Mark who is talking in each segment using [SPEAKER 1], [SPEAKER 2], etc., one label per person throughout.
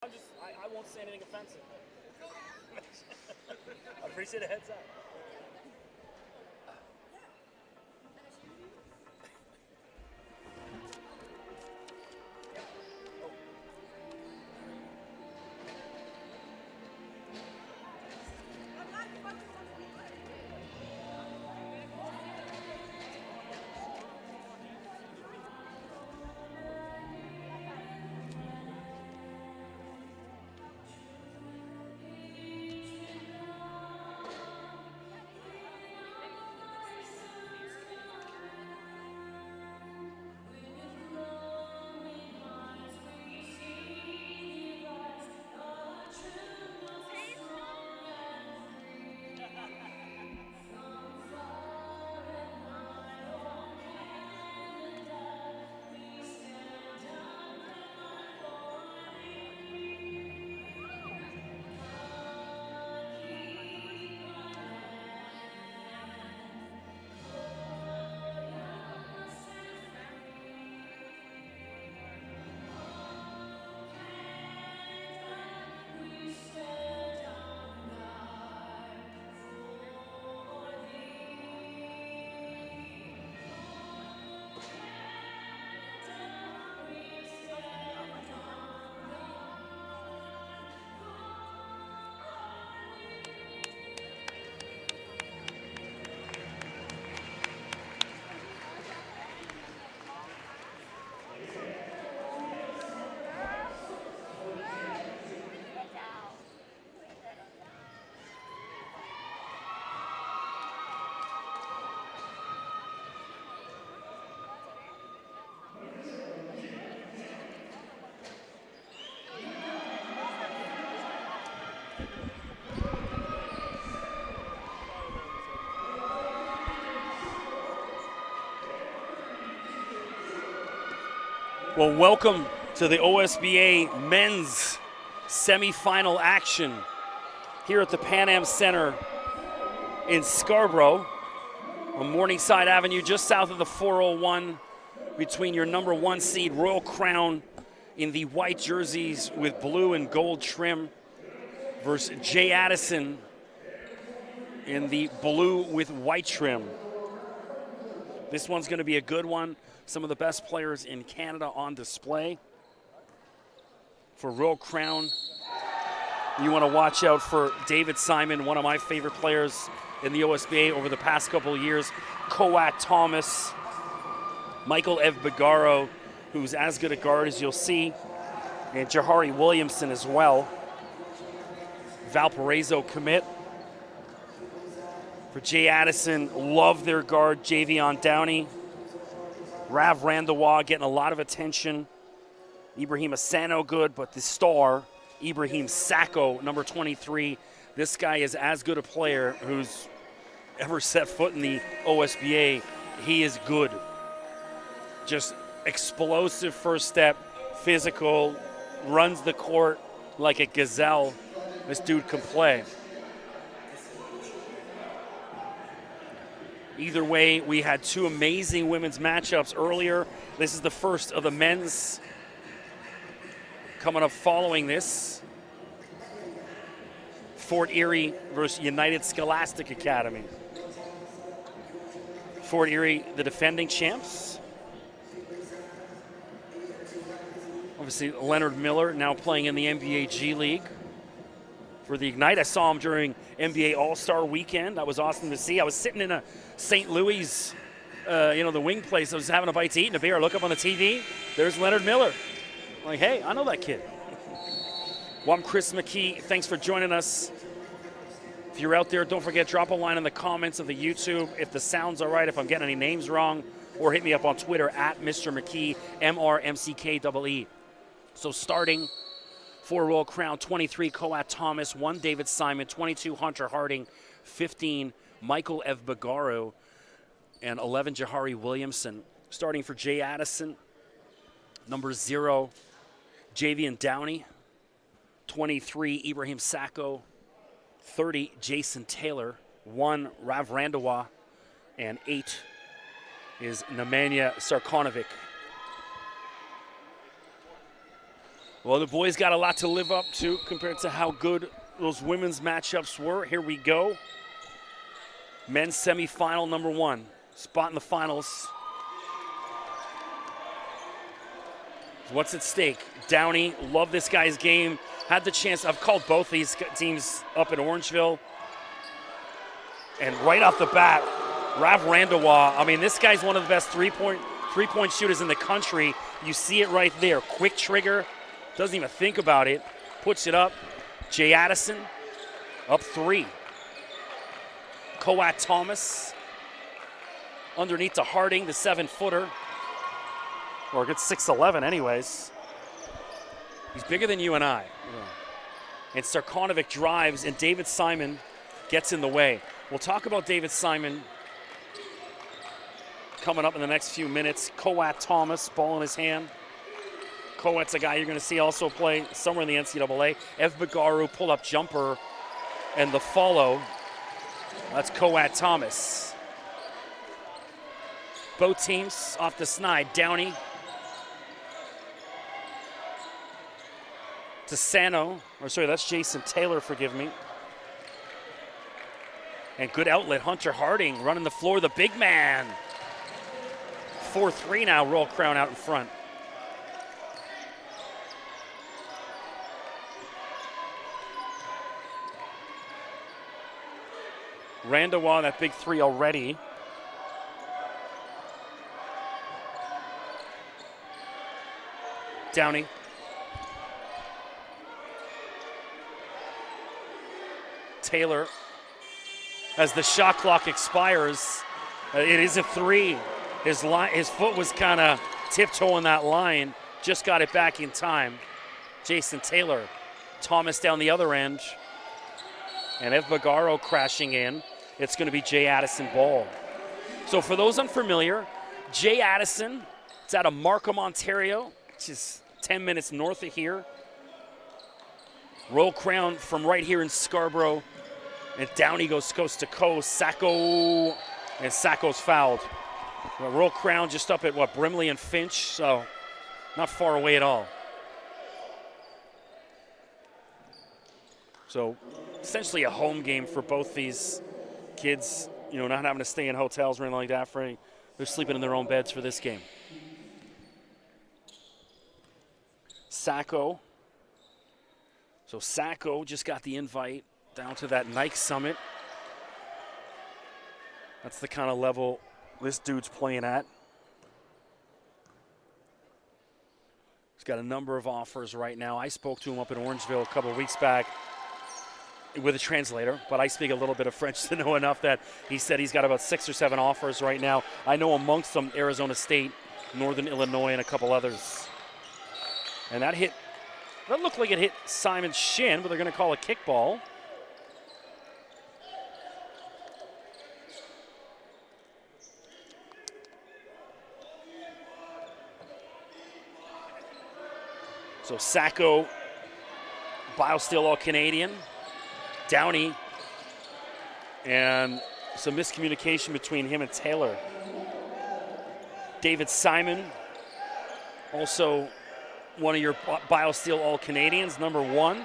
[SPEAKER 1] I won't say anything offensive. I appreciate a heads up. Well, welcome to the OSBA men's semifinal action here at the Pan Am Center in Scarborough on Morningside Avenue, just south of the 401, between your number 1 seed Royal Crown in the white jerseys with blue and gold trim versus Jay Addison in the blue with white trim. This one's going to be a good one. Some of the best players in Canada on display. For Royal Crown, you want to watch out for David Simon, one of my favorite players in the OSBA over the past couple of years. Coat Thomas, Michael Evbagaro, who's as good a guard as you'll see, and Jahari Williamson as well. Valparaiso commit. For Jay Addison, love their guard, Javion Downey. Rav Randawa getting a lot of attention. Ibrahim Asano good, but the star, Ibrahim Sacco, number 23. This guy is as good a player who's ever set foot in the OSBA. He is good. Just explosive first step, physical, runs the court like a gazelle. This dude can play. Either way, we had 2 amazing women's matchups earlier. This is the first of the men's coming up following this. Fort Erie versus United Scholastic Academy. Fort Erie, the defending champs. Obviously, Leonard Miller now playing in the NBA G League for the Ignite. I saw him during NBA All-Star Weekend. That was awesome to see. I was sitting in a St. Louis, the wing place. I was having a bite to eat and a beer. I look up on the TV. There's Leonard Miller. I'm like, hey, I know that kid. Well, I'm Chris McKee. Thanks for joining us. If you're out there, don't forget, drop a line in the comments of the YouTube if the sound's all right, if I'm getting any names wrong, or hit me up on Twitter at Mr. McKee, MrMCKEE. So starting for Royal Crown, 23, Coat Thomas, 1, David Simon, 22, Hunter Harding, 15, Michael Evbagaro, and 11, Jahari Williamson. Starting for Jay Addison, number 0, Javion Downey, 23, Ibrahim Sacco, 30, Jason Taylor, 1, Rav Randawa, and 8 is Nemanja Sarkonovic. Well, the boys got a lot to live up to compared to how good those women's matchups were. Here we go. Men's semifinal number 1. Spot in the finals. What's at stake? Downey, love this guy's game. Had the chance, I've called both these teams up in Orangeville. And right off the bat, Rav Randawa, I mean, this guy's one of the best three-point shooters in the country. You see it right there. Quick trigger, doesn't even think about it. Puts it up. Jay Addison, up 3. Coat Thomas, underneath to Harding, the 7-footer. Or a good 6'11", anyways. He's bigger than you and I. And Sarkonovic drives, and David Simon gets in the way. We'll talk about David Simon coming up in the next few minutes. Coat Thomas, ball in his hand. Coat's a guy you're going to see also play somewhere in the NCAA. Ev Bagaru, pull-up jumper, and the follow. That's Coat Thomas. Both teams off the snide. Downey to Sano, or sorry, that's Jason Taylor, forgive me. And good outlet, Hunter Harding running the floor, the big man. 4-3 now, Royal Crown out in front. Randawa, that big 3 already. Downey. Taylor, as the shot clock expires, it is a 3. His foot was kind of tiptoeing that line, just got it back in time. Jason Taylor, Thomas down the other end, and Ev Bagaro crashing in. It's going to be Jay Addison ball. So for those unfamiliar, Jay Addison, it's out of Markham, Ontario, which is 10 minutes north of here. Royal Crown from right here in Scarborough. And Downey goes coast to coast. Sacco, and Sacco's fouled. Well, Royal Crown just up at, Brimley and Finch, so not far away at all. So essentially a home game for both these kids, not having to stay in hotels or anything like that. They're sleeping in their own beds for this game. Sacco. So Sacco just got the invite down to that Nike Summit. That's the kind of level this dude's playing at. He's got a number of offers right now. I spoke to him up in Orangeville a couple of weeks back with a translator, but I speak a little bit of French to know enough that he said he's got about 6 or 7 offers right now. I know amongst them Arizona State, Northern Illinois, and a couple others. And that looked like it hit Simon's shin, but they're going to call a kickball. So Sacco, BioSteel All-Canadian. Downey, and some miscommunication between him and Taylor. David Simon, also one of your BioSteel All-Canadians, number 1.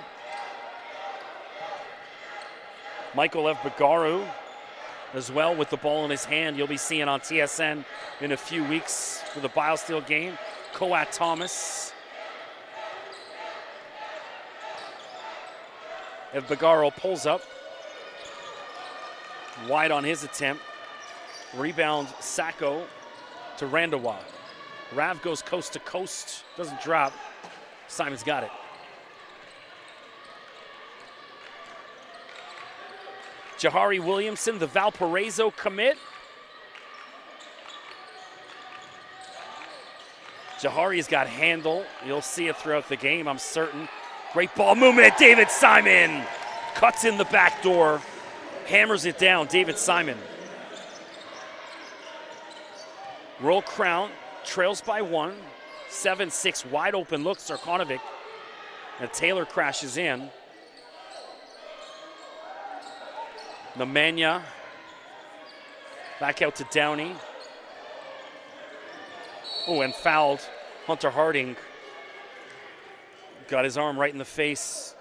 [SPEAKER 1] Michael Ev Bagaru as well with the ball in his hand. You'll be seeing on TSN in a few weeks for the BioSteel game. Coat Thomas. If Bagaro pulls up, wide on his attempt. Rebound Sacco to Randawa. Rav goes coast to coast, doesn't drop. Simon's got it. Jahari Williamson, the Valparaiso commit. Jahari's got handle. You'll see it throughout the game, I'm certain. Great ball movement, David Simon. Cuts in the back door, hammers it down, David Simon. Royal Crown trails by 1, 7-6, wide open look, Sarkonovic. And Taylor crashes in. Nemanja back out to Downey. Oh, and fouled Hunter Harding. Got his arm right in the face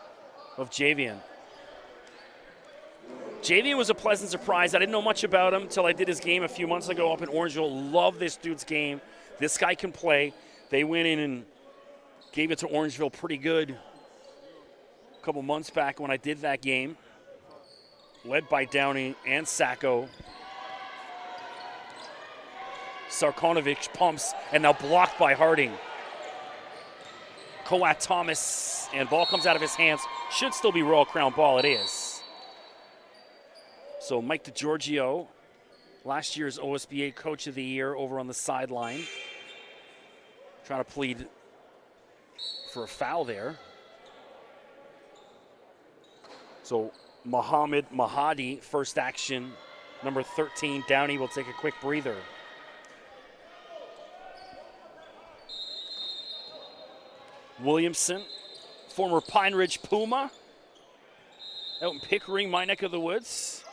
[SPEAKER 1] of Javian. Javian was a pleasant surprise. I didn't know much about him until I did his game a few months ago up in Orangeville. Love this dude's game. This guy can play. They went in and gave it to Orangeville pretty good a couple months back when I did that game. Led by Downey and Sacco. Sarkonovic pumps and now blocked by Harding. Coat Thomas, and ball comes out of his hands. Should still be Royal Crown ball. It is. So Mike DiGiorgio, last year's OSBA Coach of the Year, over on the sideline. Trying to plead for a foul there. So Mohamed Mahadi, first action. Number 13, Downey will take a quick breather. Williamson, former Pine Ridge Puma, out in Pickering, my neck of the woods.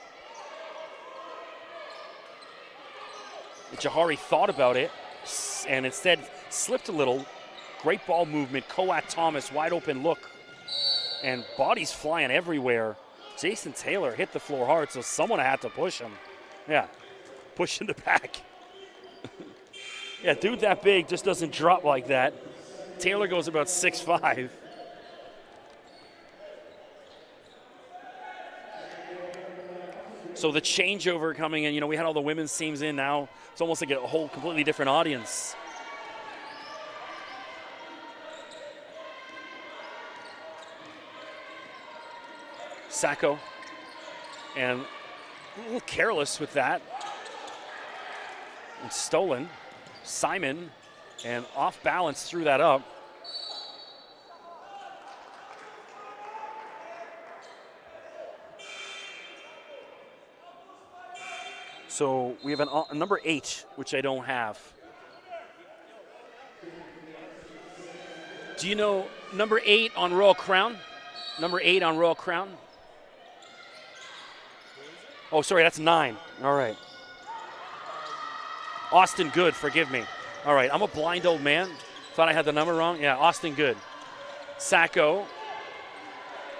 [SPEAKER 1] Jahari thought about it and instead slipped a little. Great ball movement. Coat Thomas, wide open look. And bodies flying everywhere. Jason Taylor hit the floor hard, so someone had to push him. Yeah, push in the back. Yeah, dude that big just doesn't drop like that. Taylor goes about 6'5". So the changeover coming in, we had all the women's teams in now. It's almost like a whole completely different audience. Sacco, and a little careless with that. And stolen. Simon, and off balance, threw that up. So we have a number 8, which I don't have. Do you know number 8 on Royal Crown? Number 8 on Royal Crown? Oh, sorry, that's 9. All right. Austin Good, forgive me. All right, I'm a blind old man. Thought I had the number wrong. Yeah, Austin Good. Sacco.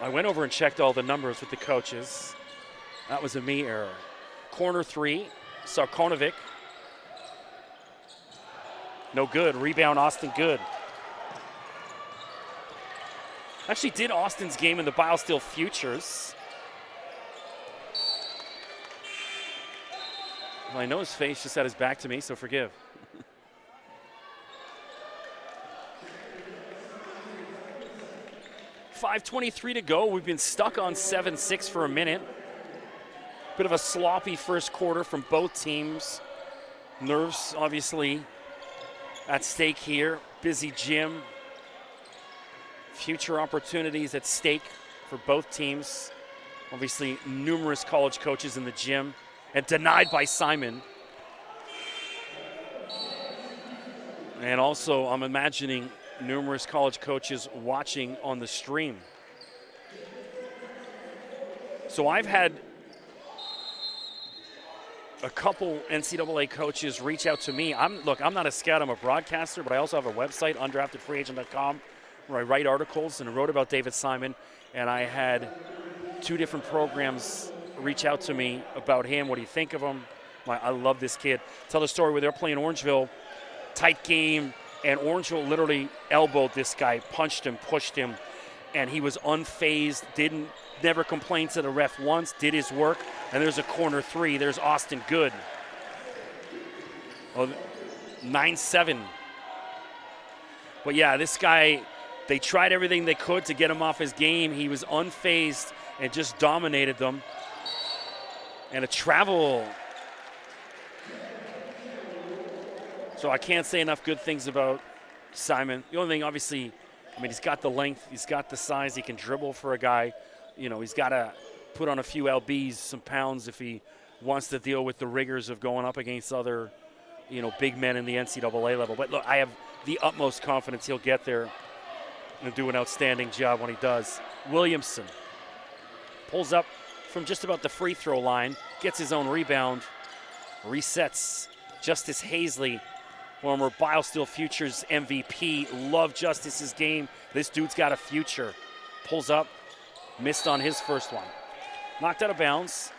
[SPEAKER 1] I went over and checked all the numbers with the coaches. That was a me error. Corner 3, Sarkonovic. No good. Rebound, Austin Good. Actually did Austin's game in the BioSteel Futures. Well, I know his face just had his back to me, so forgive. .523 to go. We've been stuck on 7-6 for a minute. Bit of a sloppy first quarter from both teams. Nerves, obviously, at stake here. Busy gym. Future opportunities at stake for both teams. Obviously, numerous college coaches in the gym. And denied by Simon. And also, I'm imagining numerous college coaches watching on the stream. So I've had a couple NCAA coaches reach out to me. I'm not a scout, I'm a broadcaster, but I also have a website, undraftedfreeagent.com, where I write articles, and I wrote about David Simon. And I had 2 different programs reach out to me about him. What do you think of him? I love this kid. Tell the story where they're playing Orangeville, tight game, and Orangeville literally elbowed this guy, punched him, pushed him, and he was unfazed, never complained to the ref once, did his work, and there's a corner 3. There's Austin Good. 9-7. But yeah, this guy, they tried everything they could to get him off his game. He was unfazed and just dominated them. And a travel. So I can't say enough good things about Simon. The only thing, obviously, he's got the length, he's got the size, he can dribble for a guy. He's got to put on a few lbs, some pounds, if he wants to deal with the rigors of going up against other, big men in the NCAA level. But look, I have the utmost confidence he'll get there and do an outstanding job when he does. Williamson pulls up from just about the free throw line, gets his own rebound, resets. Justice Hazley former BioSteel Futures MVP. Love Justice's game. This dude's got a future. Pulls up, missed on his first one. Knocked out of bounds.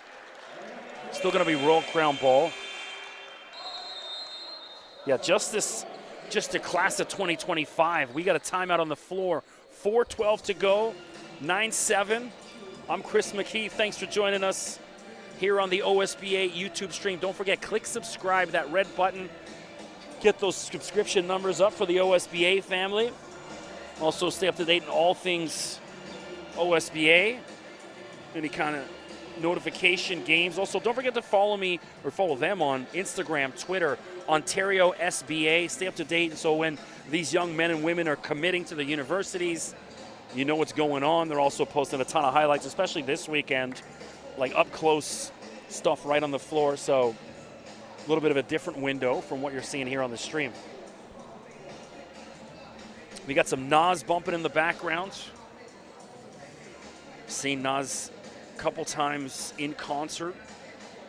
[SPEAKER 1] Still going to be Royal Crown ball. Yeah, Justice, just a class of 2025. We got a timeout on the floor. 4:12 to go, 9-7. I'm Chris McKee. Thanks for joining us here on the OSBA YouTube stream. Don't forget, click subscribe, that red button. Get those subscription numbers up for the OSBA family. Also, stay up to date on all things OSBA. Any kind of notification, games. Also, don't forget to follow me or follow them on Instagram, Twitter, Ontario SBA. Stay up to date. And so when these young men and women are committing to the universities, you know what's going on. They're also posting a ton of highlights, especially this weekend, like up close stuff right on the floor. So a little bit of a different window from what you're seeing here on the stream. We got some Nas bumping in the background. Seen Nas a couple times in concert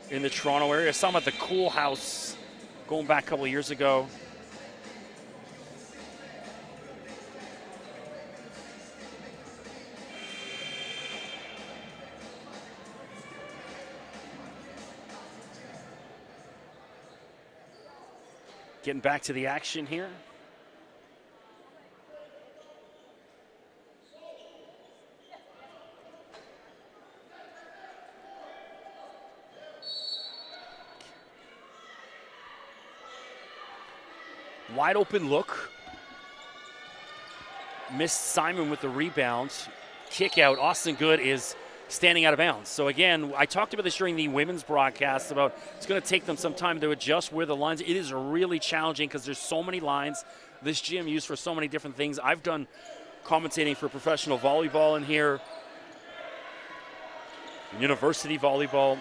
[SPEAKER 1] in the Toronto area. I saw him at the Cool House going back a couple of years ago. Getting back to the action here. Wide open look. Missed Simon with the rebound. Kick out. Austin Good is standing out of bounds. So again, I talked about this during the women's broadcast about it's going to take them some time to adjust where the lines. It is really challenging because there's so many lines. This gym used for so many different things. I've done commentating for professional volleyball in here, university volleyball.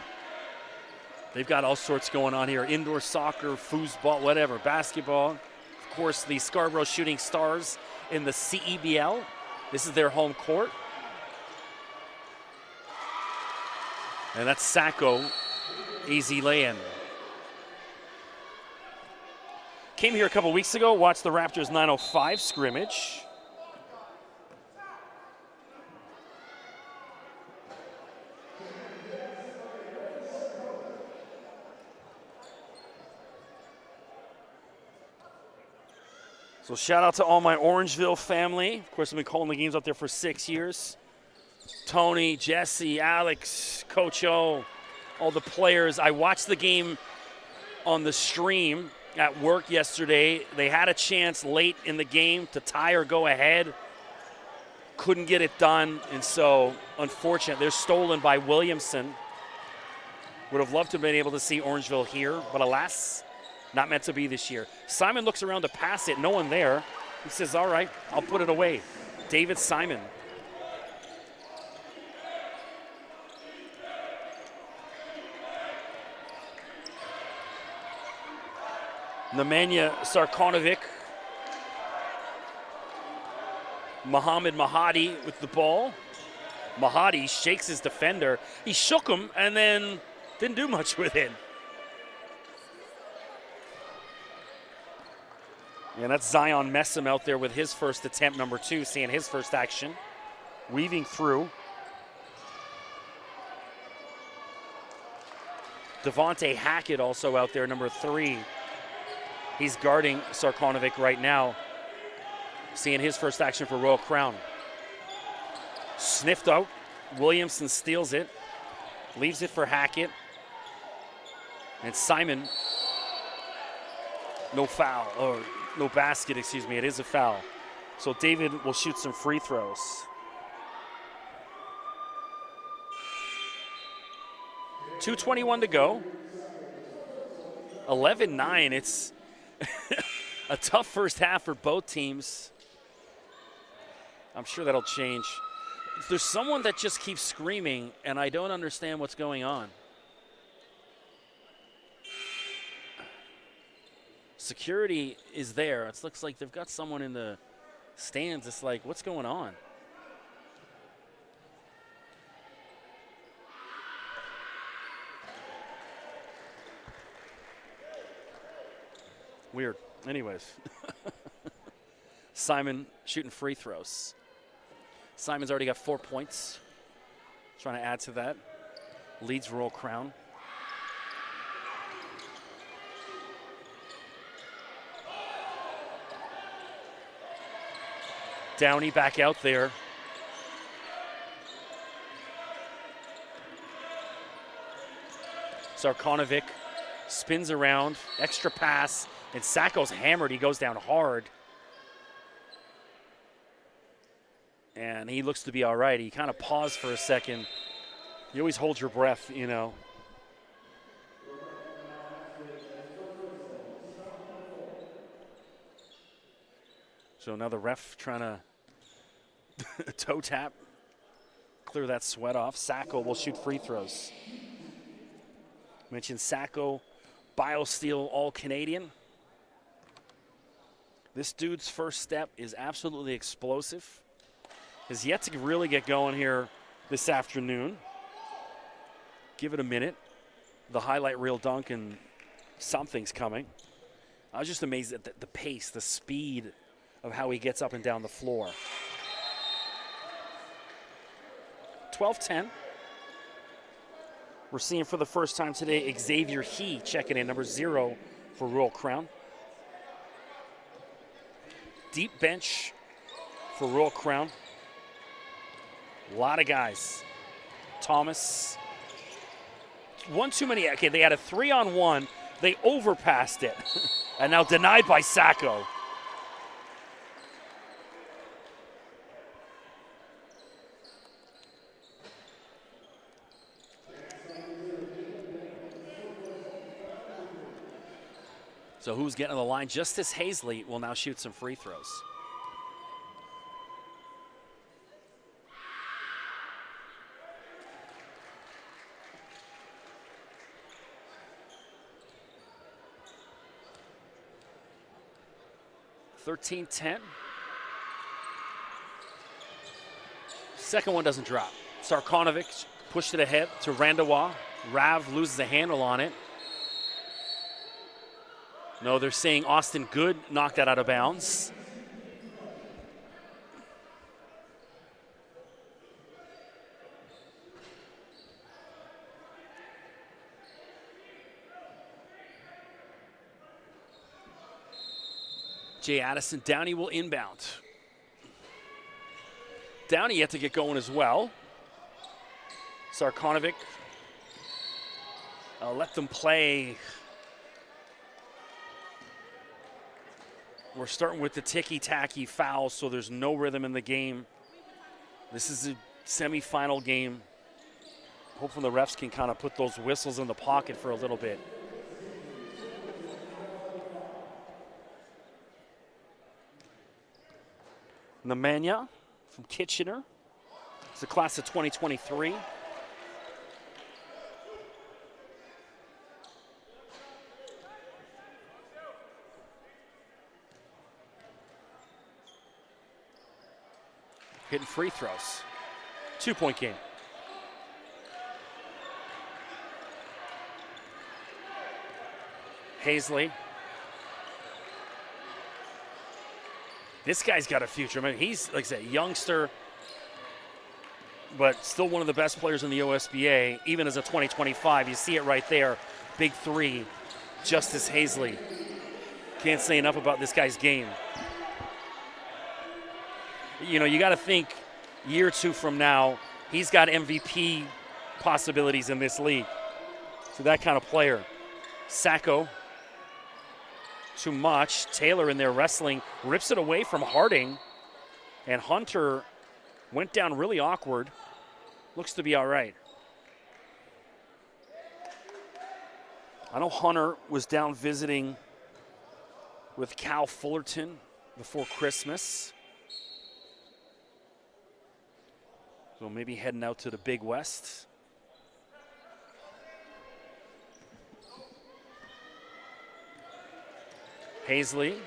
[SPEAKER 1] They've got all sorts going on here. Indoor soccer, foosball, whatever, basketball. Of course, the Scarborough Shooting Stars in the CEBL. This is their home court. And that's Sacco, easy lay-in. Came here a couple weeks ago, watched the Raptors 905 scrimmage. So shout out to all my Orangeville family. Of course, I've been calling the games out there for 6 years. Tony, Jesse, Alex, Coach O, all the players. I watched the game on the stream at work yesterday. They had a chance late in the game to tie or go ahead. Couldn't get it done, and so unfortunate. They're stolen by Williamson. Would have loved to have been able to see Orangeville here, but alas, not meant to be this year. Simon looks around to pass it. No one there. He says, all right, I'll put it away. David Simon. Nemanja Sarkonovic. Mohamed Mahadi with the ball. Mahadi shakes his defender. He shook him and then didn't do much with it. And that's Zion Messam out there with his first attempt, number 2, seeing his first action. Weaving through. Devontae Hackett also out there, number 3. He's guarding Sarkonovic right now. Seeing his first action for Royal Crown. Sniffed out. Williamson steals it. Leaves it for Hackett. And Simon, no foul, or no basket, excuse me. It is a foul. So David will shoot some free throws. .221 to go. 11-9. It's a tough first half for both teams. I'm sure that'll change. There's someone that just keeps screaming, and I don't understand what's going on. Security is there. It looks like they've got someone in the stands. It's like, what's going on? Weird. Anyways. Simon shooting free throws. Simon's already got 4 points. Trying to add to that. Leads Royal Crown. Downey back out there. Sarkonovic spins around, extra pass, and Sacco's hammered. He goes down hard. And he looks to be all right. He kind of paused for a second. You always hold your breath, you know. So now the ref trying to toe tap, clear that sweat off. Sacco will shoot free throws. Mentioned Sacco, BioSteel All-Canadian. This dude's first step is absolutely explosive. Has yet to really get going here this afternoon. Give it a minute. The highlight reel dunk and something's coming. I was just amazed at the pace, the speed of how he gets up and down the floor. 12-10. We're seeing for the first time today Xavier He checking in, number 0 for Royal Crown. Deep bench for Royal Crown. A lot of guys. Thomas. One too many. Okay, they had a 3-on-1. They overpassed it. And now denied by Sacco. So who's getting on the line? Justice Hazley will now shoot some free throws. (13-10). Second one doesn't drop. Sarkonovic pushed it ahead to Randawa. Rav loses a handle on it. No, they're saying Austin Good knocked that out of bounds. Jay Addison, Downey will inbound. Downey yet to get going as well. Sarkonovic, let them play. We're starting with the ticky-tacky foul, so there's no rhythm in the game. This is a semifinal game. Hopefully the refs can kind of put those whistles in the pocket for a little bit. Nemanja from Kitchener. It's the class of 2023. Hitting free throws. 2-point game. Hazley. This guy's got a future. I mean, he's, like I said, youngster, but still one of the best players in the OSBA, even as a 2025. You see it right there. Big three. Justice Hazley. Can't say enough about this guy's game. You know, you got to think year or two from now, he's got MVP possibilities in this league. So that kind of player. Sacco, too much. Taylor in there wrestling, rips it away from Harding. And Hunter went down really awkward. Looks to be all right. I know Hunter was down visiting with Cal Fullerton before Christmas. So maybe heading out to the Big West. Hazley.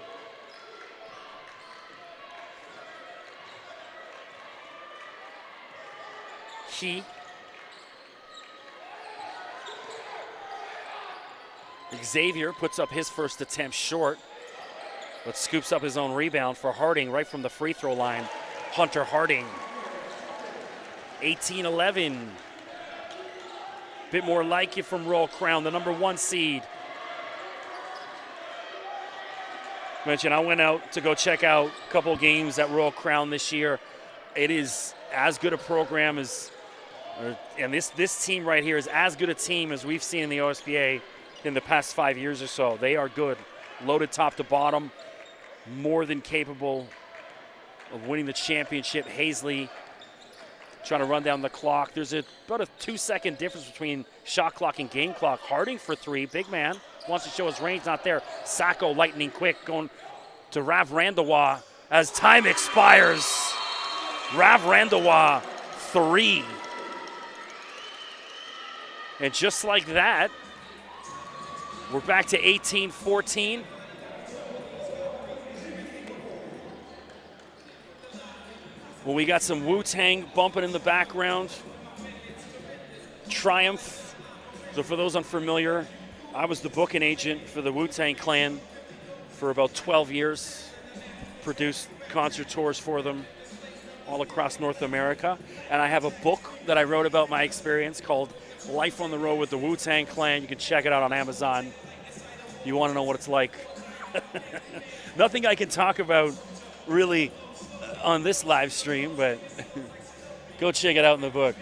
[SPEAKER 1] Xavier puts up his first attempt short. but scoops up his own rebound for Harding right from the free throw line. Hunter Harding. 18-11. Bit more like you from Royal Crown, the number 1 seed. Mentioned I went out to go check out a couple games at Royal Crown this year. It is as good a program as, and this team right here is as good a team as we've seen in the OSBA in the past 5 years or so. They are good, loaded top to bottom, more than capable of winning the championship. Hazley trying to run down the clock. There's about a 2-second difference between shot clock and game clock. Harding for 3, big man, wants to show his range, not there. Sacco lightning quick, going to Rav Randawa as time expires. Rav Randawa, 3. And just like that, we're back to 18-14. Well, we got some Wu-Tang bumping in the background. Triumph. So for those unfamiliar, I was the booking agent for the Wu-Tang Clan for about 12 years. Produced concert tours for them all across North America. And I have a book that I wrote about my experience called Life on the Road with the Wu-Tang Clan. You can check it out on Amazon if you want to know what it's like. Nothing I can talk about really on this live stream, but go check it out in the book.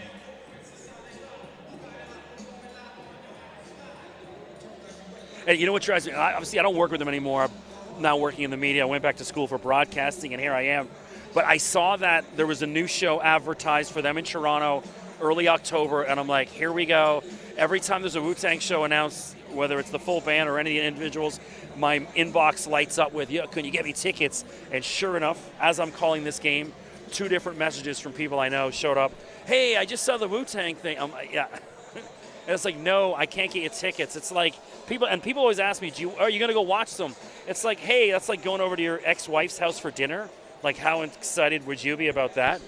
[SPEAKER 1] And you know what drives me? Obviously, I don't work with them anymore. I'm now working in the media. I went back to school for broadcasting, and here I am. But I saw that there was a new show advertised for them in Toronto early October, and I'm like, here we go. Every time there's a Wu-Tang show announced, whether it's the full band or any individuals, my inbox lights up with, can you get me tickets? And sure enough, as I'm calling this game, 2 different messages from people I know showed up. Hey, I just saw the Wu-Tang thing. I'm like, yeah. And it's like, no, I can't get you tickets. It's like, people always ask me, are you going to go watch them? It's like, hey, that's like going over to your ex-wife's house for dinner. Like, how excited would you be about that?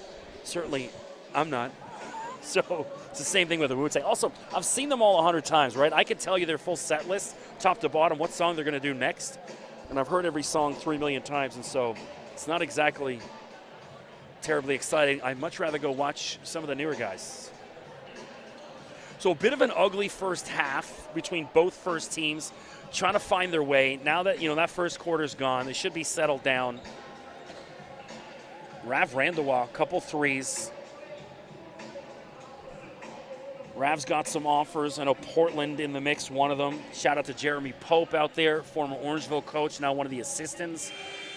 [SPEAKER 1] Certainly, I'm not. So it's the same thing with the Wu-Tang. Also, I've seen them all 100 times, right? I could tell you their full set list, top to bottom, what song they're going to do next. And I've heard every song 3 million times, and so it's not exactly terribly exciting. I'd much rather go watch some of the newer guys. So a bit of an ugly first half between both first teams, trying to find their way. Now that, that first quarter's gone, they should be settled down. Rav Randawa, a couple threes. Rav's got some offers. I know Portland in the mix, one of them. Shout out to Jeremy Pope out there, former Orangeville coach, now one of the assistants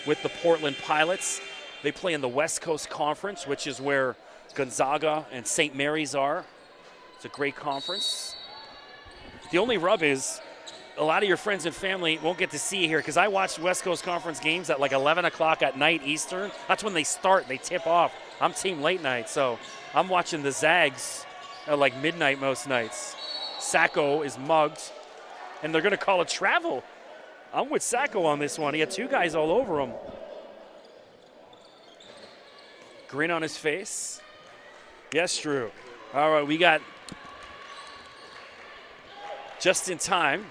[SPEAKER 1] with the Portland Pilots. They play in the West Coast Conference, which is where Gonzaga and St. Mary's are. It's a great conference. The only rub is a lot of your friends and family won't get to see you here because I watch West Coast Conference games at like 11 o'clock at night Eastern. That's when they start. They tip off. I'm team late night, so I'm watching the Zags at like midnight most nights. Sacco is mugged, and they're going to call it travel. I'm with Sacco on this one. He had 2 guys all over him. Grin on his face. Yes, Drew. All right, we got just in time.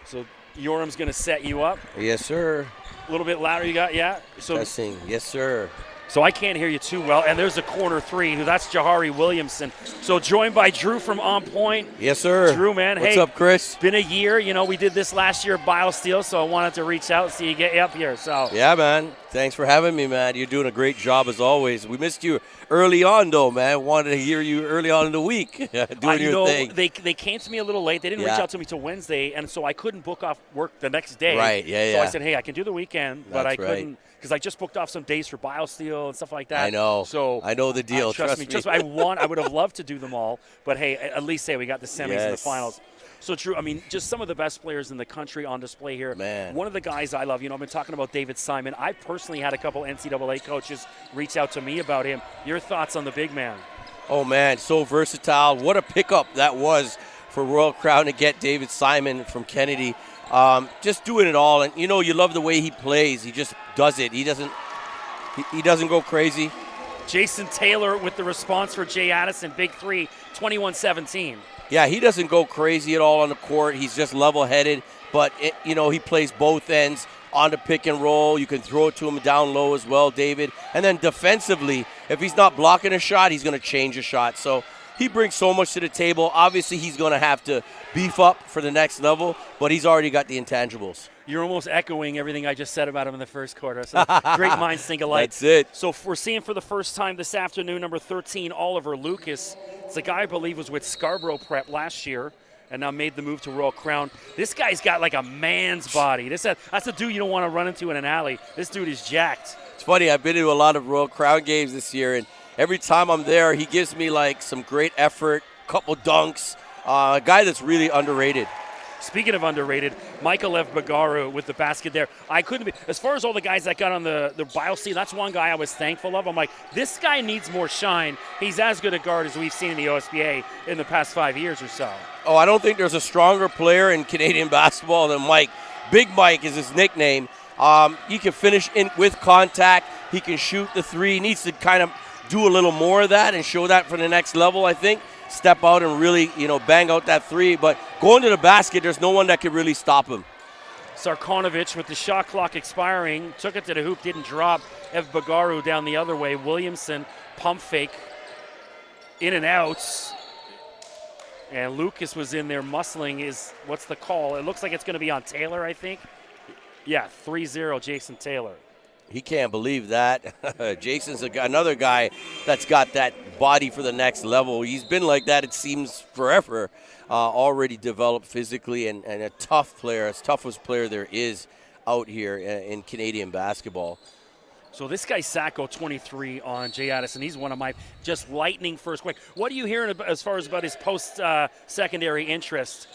[SPEAKER 1] So Yoram's going to set you up.
[SPEAKER 2] Yes, sir.
[SPEAKER 1] A little bit louder you got, yeah? So
[SPEAKER 2] Testing. Yes, sir.
[SPEAKER 1] So I can't hear you too well. And there's a corner 3. That's Jahari Williamson. So joined by Drew from On Point.
[SPEAKER 2] Yes, sir.
[SPEAKER 1] Drew, man.
[SPEAKER 2] What's up, Chris?
[SPEAKER 1] It's been a year. We did this last year at BioSteel, so I wanted to reach out and see you get you up here. So
[SPEAKER 2] yeah, man. Thanks for having me, man. You're doing a great job as always. We missed you early on, though, man. Wanted to hear you early on in the week doing your thing.
[SPEAKER 1] They came to me a little late. They didn't reach out to me till Wednesday, and so I couldn't book off work the next day.
[SPEAKER 2] Right,
[SPEAKER 1] So I said, hey, I can do the weekend, but I couldn't because I just booked off some days for BioSteel and stuff like that.
[SPEAKER 2] I know.
[SPEAKER 1] So
[SPEAKER 2] I know the deal. Trust me.
[SPEAKER 1] I would have loved to do them all, but hey, at least say we got the semis and the finals. So Drew, just some of the best players in the country on display here.
[SPEAKER 2] Man.
[SPEAKER 1] One of the guys I love, I've been talking about David Simon. I personally had a couple NCAA coaches reach out to me about him. Your thoughts on the big man?
[SPEAKER 2] Oh, man, so versatile. What a pickup that was for Royal Crown to get David Simon from Kennedy. Just doing it all. And, you love the way he plays. He just does it. He doesn't go crazy.
[SPEAKER 1] Jason Taylor with the response for Jay Addison, big three, 21-17.
[SPEAKER 2] Yeah, he doesn't go crazy at all on the court. He's just level-headed, but he plays both ends on the pick and roll. You can throw it to him down low as well, David. And then defensively, if he's not blocking a shot, he's going to change a shot. So he brings so much to the table. Obviously, he's going to have to beef up for the next level, but he's already got the intangibles.
[SPEAKER 1] You're almost echoing everything I just said about him in the first quarter. So great minds think alike.
[SPEAKER 2] That's it.
[SPEAKER 1] So we're seeing for the first time this afternoon, number 13, Oliver Lucas. It's a guy I believe was with Scarborough Prep last year and now made the move to Royal Crown. This guy's got like a man's body. That's a dude you don't want to run into in an alley. This dude is jacked.
[SPEAKER 2] It's funny, I've been to a lot of Royal Crown games this year, and every time I'm there, he gives me like some great effort, couple dunks. A guy that's really underrated.
[SPEAKER 1] Speaking of underrated, Michael F. Bagaru with the basket there. I couldn't be, as far as all the guys that got on the bio scene, that's one guy I was thankful of. I'm like, this guy needs more shine. He's as good a guard as we've seen in the OSBA in the past 5 years or so.
[SPEAKER 2] Oh, I don't think there's a stronger player in Canadian basketball than Mike. Big Mike is his nickname. He can finish in with contact. He can shoot the three. He needs to kind of do a little more of that and show that for the next level, I think. Step out and really, bang out that three. But going to the basket, there's no one that can really stop him.
[SPEAKER 1] Sarkonovich with the shot clock expiring, took it to the hoop, didn't drop. Ev Bagaru down the other way. Williamson, pump fake, in and out. And Lucas was in there muscling what's the call? It looks like it's going to be on Taylor, I think. Yeah, 3-0, Jason Taylor.
[SPEAKER 2] He can't believe that. Jason's another guy that's got that body for the next level. He's been like that, it seems, forever. Already developed physically and a tough player, as toughest player there is out here in Canadian basketball.
[SPEAKER 1] So this guy Sacco, 23 on Jay Addison. He's one of my just lightning first quick. What are you hearing as far as about his post-secondary interest?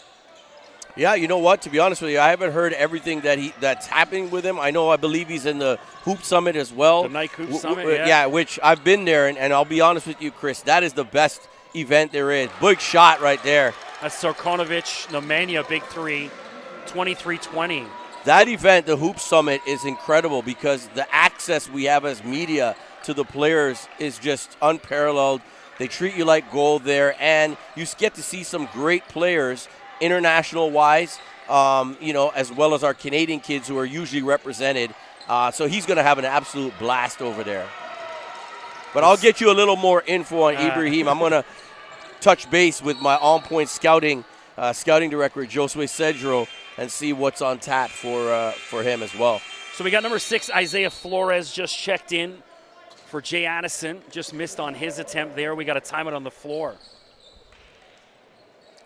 [SPEAKER 2] Yeah, you know what? To be honest with you, I haven't heard everything that's happening with him. I believe he's in the Hoop Summit as well.
[SPEAKER 1] The Nike Hoop Summit, yeah.
[SPEAKER 2] Yeah, which I've been there, and I'll be honest with you, Chris, that is the best event there is. Big shot right there.
[SPEAKER 1] That's Sarkonovich, Nemanja, big three, 23-20.
[SPEAKER 2] That event, the Hoop Summit, is incredible because the access we have as media to the players is just unparalleled. They treat you like gold there, and you get to see some great players international-wise, as well as our Canadian kids who are usually represented. So he's going to have an absolute blast over there. But I'll get you a little more info on Ibrahim. I'm going to touch base with my on-point scouting director, Josue Cedro, and see what's on tap for him as well.
[SPEAKER 1] So we got number 6, Isaiah Flores, just checked in for Jay Addison. Just missed on his attempt there. We got a timeout on the floor.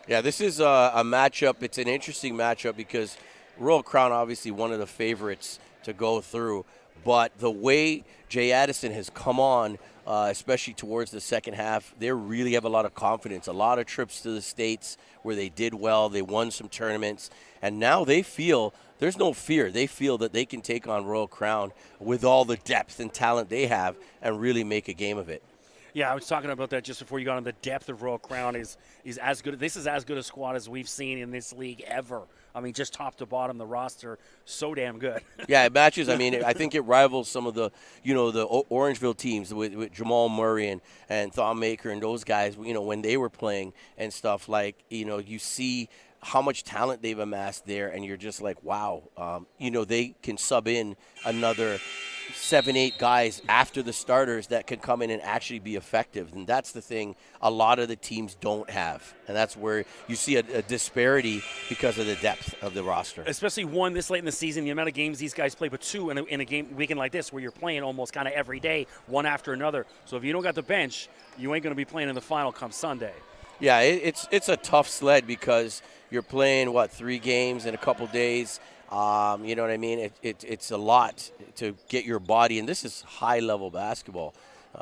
[SPEAKER 2] Yeah, this is a matchup. It's an interesting matchup because Royal Crown obviously one of the favorites to go through. But the way Jay Addison has come on, especially towards the second half, they really have a lot of confidence. A lot of trips to the States where they did well. They won some tournaments. And now they feel there's no fear. They feel that they can take on Royal Crown with all the depth and talent they have and really make a game of it.
[SPEAKER 1] Yeah, I was talking about that just before you got on. The depth of Royal Crown is as good. This is as good a squad as we've seen in this league ever. I mean, just top to bottom, the roster, so damn good.
[SPEAKER 2] Yeah, it matches. I mean, I think it rivals some of the, the Orangeville teams with Jamal Murray and Thom Maker and those guys, when they were playing and stuff. Like, you see how much talent they've amassed there, and you're just like, wow. They can sub in another 7-8 guys after the starters that can come in and actually be effective. And that's the thing a lot of the teams don't have. And that's where you see a disparity because of the depth of the roster.
[SPEAKER 1] Especially one this late in the season, the amount of games these guys play, but two in a game weekend like this where you're playing almost kind of every day, one after another. So if you don't got the bench, you ain't going to be playing in the final come Sunday.
[SPEAKER 2] Yeah, it's a tough sled because you're playing, 3 games in a couple days. You know what I mean? It's a lot to get your body, and this is high-level basketball.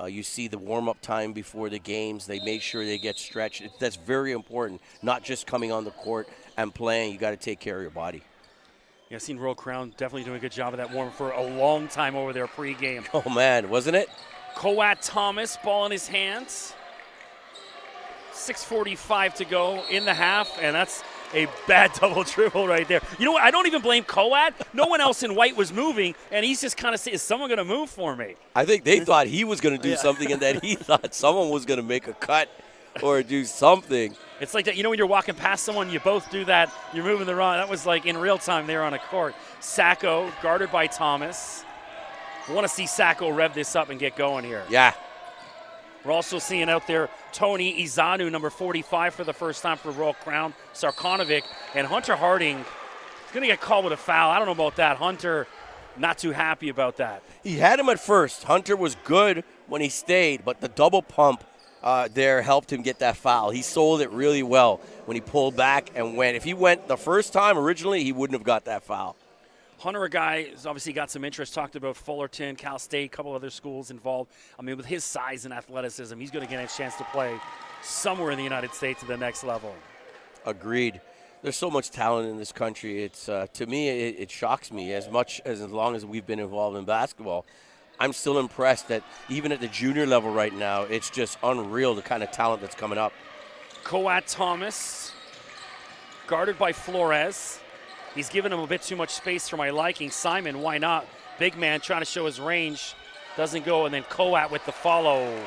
[SPEAKER 2] You see the warm-up time before the games. They make sure they get stretched. That's very important, not just coming on the court and playing. You got to take care of your body.
[SPEAKER 1] Yeah, I've seen Royal Crown definitely doing a good job of that warm-up for a long time over their pregame.
[SPEAKER 2] Oh, man, wasn't it?
[SPEAKER 1] Coat Thomas, ball in his hands. 6:45 to go in the half, and that's A bad double dribble right there. You know what? I don't even blame Coat. No one else in white was moving, and he's just kind of saying, is someone going to move for me?
[SPEAKER 2] I think they thought he was going to do something, and then he thought someone was going to make a cut or do something.
[SPEAKER 1] It's like that. You know when you're walking past someone, you both do that. You're moving the wrong. That was like in real time there on a court. Sacco guarded by Thomas. I want to see Sacco rev this up and get going here.
[SPEAKER 2] Yeah.
[SPEAKER 1] We're also seeing out there Tony Izanu, number 45 for the first time for Royal Crown, Sarkonovic, and Hunter Harding is going to get called with a foul. I don't know about that. Hunter, not too happy about that.
[SPEAKER 2] He had him at first. Hunter was good when he stayed, but the double pump there helped him get that foul. He sold it really well when he pulled back and went. If he went the first time originally, he wouldn't have got that foul.
[SPEAKER 1] Hunter, a guy who's obviously got some interest, talked about Fullerton, Cal State, a couple other schools involved. I mean, with his size and athleticism, he's going to get a chance to play somewhere in the United States at the next level.
[SPEAKER 2] Agreed. There's so much talent in this country. It's to me, it shocks me as long as we've been involved in basketball. I'm still impressed that even at the junior level right now, it's just unreal the kind of talent that's coming up.
[SPEAKER 1] Coat Thomas, guarded by Flores. He's given him a bit too much space for my liking. Simon, why not? Big man trying to show his range. Doesn't go, and then Coat with the follow.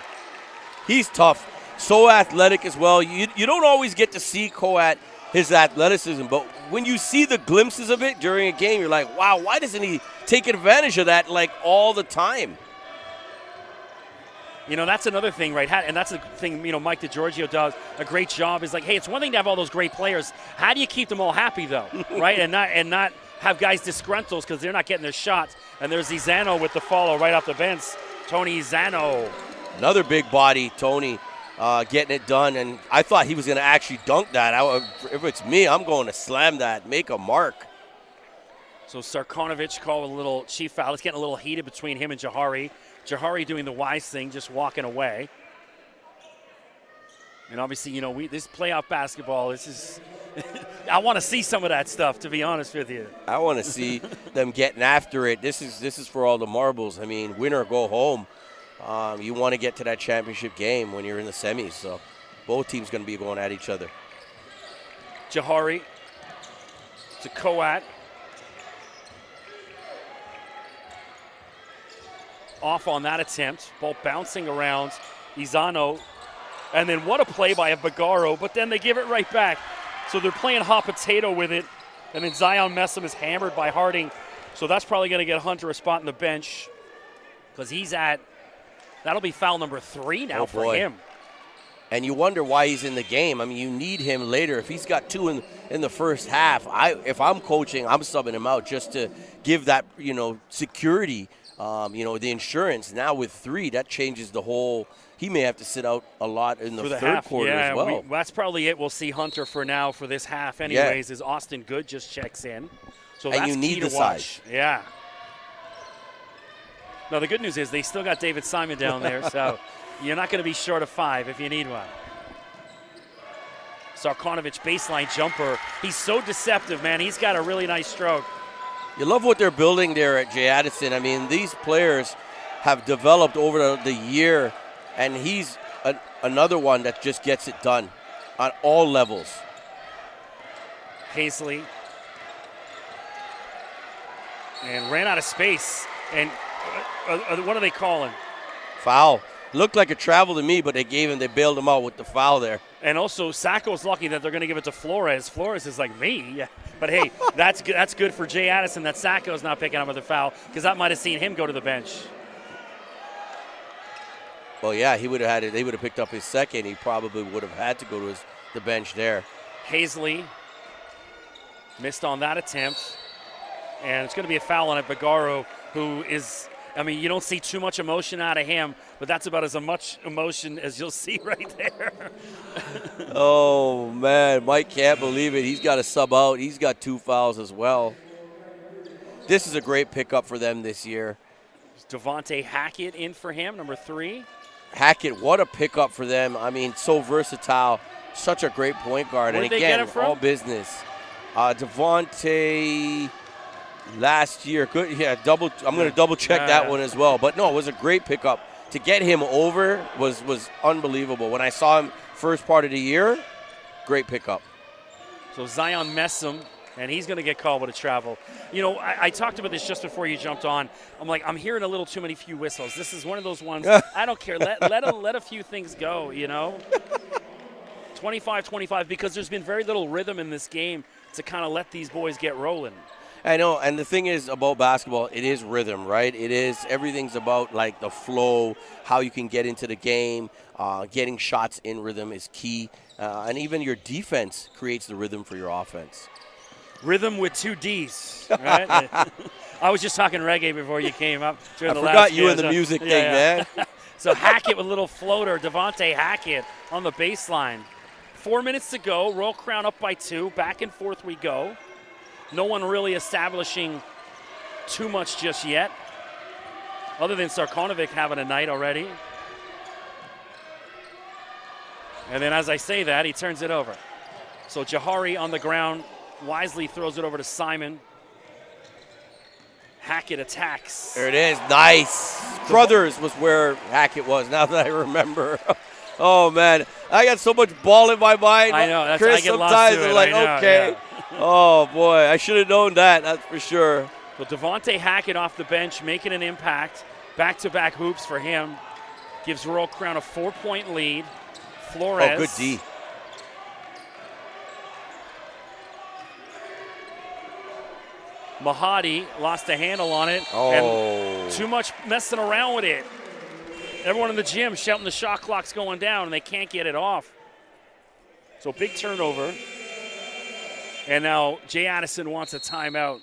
[SPEAKER 2] He's tough. So athletic as well. You don't always get to see Coat, his athleticism, but when you see the glimpses of it during a game, you're like, wow, why doesn't he take advantage of that like all the time?
[SPEAKER 1] You know, that's another thing, right? And that's the thing, you know, Mike DiGiorgio does a great job is like, hey, it's one thing to have all those great players. How do you keep them all happy, though, right? And not have guys disgruntled because they're not getting their shots. And there's Izano with the follow right off the bench. Tony Izano.
[SPEAKER 2] Another big body, Tony, getting it done. And I thought he was going to actually dunk that. If it's me, I'm going to slam that, make a mark.
[SPEAKER 1] So Sarkonovic called a little chief foul. It's getting a little heated between him and Jahari. Jahari doing the wise thing, just walking away. And obviously, you know, this playoff basketball, this is – I want to see some of that stuff, to be honest with you.
[SPEAKER 2] I want to see them getting after it. This is for all the marbles. I mean, win or go home. You want to get to that championship game when you're in the semis. So both teams going to be going at each other.
[SPEAKER 1] Jahari to Coat. Off on that attempt, ball bouncing around Izano, and then what a play by Bagaro, but then they give it right back. So they're playing hot potato with it, and then Zion Messam is hammered by Harding, so that's probably going to get Hunter a spot in the bench because that'll be foul number 3 now for him.
[SPEAKER 2] And you wonder why he's in the game. I mean, you need him later. If he's got 2 in the first half, if I'm coaching, I'm subbing him out just to give that, you know, security. The insurance. Now with 3, that changes the whole. He may have to sit out a lot in the third quarter as well.
[SPEAKER 1] That's probably it. We'll see Hunter for now for this half anyways, as Austin Good just checks in. So
[SPEAKER 2] and
[SPEAKER 1] that's
[SPEAKER 2] you need
[SPEAKER 1] key
[SPEAKER 2] the
[SPEAKER 1] to watch.
[SPEAKER 2] size.
[SPEAKER 1] Yeah. Now, the good news is they still got David Simon down there, so you're not going to be short of 5 if you need one. Sarkonovic baseline jumper. He's so deceptive, man. He's got a really nice stroke.
[SPEAKER 2] You love what they're building there at J. Addison. I mean, these players have developed over the year, and he's another one that just gets it done on all levels.
[SPEAKER 1] Hazley. And ran out of space. And what are they calling?
[SPEAKER 2] Foul. Looked like a travel to me, but they bailed him out with the foul there.
[SPEAKER 1] And also, Sacco's lucky that they're going to give it to Flores. Flores is like me. Yeah. But, hey, that's good for Jay Addison that Sacco's not picking up with a foul because that might have seen him go to the bench.
[SPEAKER 2] Well, yeah, he would have had it. They would have picked up his second. He probably would have had to go to the bench there.
[SPEAKER 1] Hazley missed on that attempt. And it's going to be a foul on it. Bagaro, who is – I mean, you don't see too much emotion out of him, but that's about as much emotion as you'll see right there.
[SPEAKER 2] Oh, man. Mike can't believe it. He's got to sub out. He's got 2 fouls as well. This is a great pickup for them this year.
[SPEAKER 1] Devontae Hackett in for him, number 3.
[SPEAKER 2] Hackett, what a pickup for them. I mean, so versatile. Such a great point guard.
[SPEAKER 1] Where
[SPEAKER 2] and
[SPEAKER 1] did they get
[SPEAKER 2] again,
[SPEAKER 1] him from?
[SPEAKER 2] all business. Devontae last year. Good. Yeah, I'm going to double check that one as well. But no, it was a great pickup. To get him over was unbelievable. When I saw him first part of the year, great pickup.
[SPEAKER 1] So Zion Messam, and he's going to get called with a travel. You know, I talked about this just before you jumped on. I'm hearing a little too many few whistles. This is one of those ones, I don't care. Let a few things go, you know? 25-25, because there's been very little rhythm in this game to kind of let these boys get rolling.
[SPEAKER 2] I know, and the thing is about basketball, it is rhythm, right? Everything's about like the flow, how you can get into the game. Getting shots in rhythm is key, and even your defense creates the rhythm for your offense.
[SPEAKER 1] Rhythm with 2 Ds, right? I was just talking reggae before you came up.
[SPEAKER 2] I forgot you and the music thing, man.
[SPEAKER 1] So Hackett with a little floater, Devontae Hackett on the baseline. 4 minutes to go, Royal Crown up by 2, back and forth we go. No one really establishing too much just yet, other than Sarkonovic having a night already. And then as I say that, he turns it over. So Jahari on the ground, wisely throws it over to Simon. Hackett attacks.
[SPEAKER 2] There it is, nice. Crothers was where Hackett was, now that I remember. Oh, man, I got so much ball in my mind.
[SPEAKER 1] I know,
[SPEAKER 2] Chris,
[SPEAKER 1] I get
[SPEAKER 2] sometimes
[SPEAKER 1] lost to
[SPEAKER 2] I'm
[SPEAKER 1] it.
[SPEAKER 2] like,
[SPEAKER 1] I know,
[SPEAKER 2] okay.
[SPEAKER 1] Yeah.
[SPEAKER 2] Oh, boy, I should have known that, that's for sure.
[SPEAKER 1] So Devontae Hackett off the bench, making an impact. Back-to-back hoops for him. Gives Royal Crown a 4-point lead. Flores.
[SPEAKER 2] Oh, good D.
[SPEAKER 1] Mahadi lost a handle on it.
[SPEAKER 2] Oh.
[SPEAKER 1] And too much messing around with it. Everyone in the gym shouting the shot clock's going down, and they can't get it off. So big turnover. And now Jay Addison wants a timeout.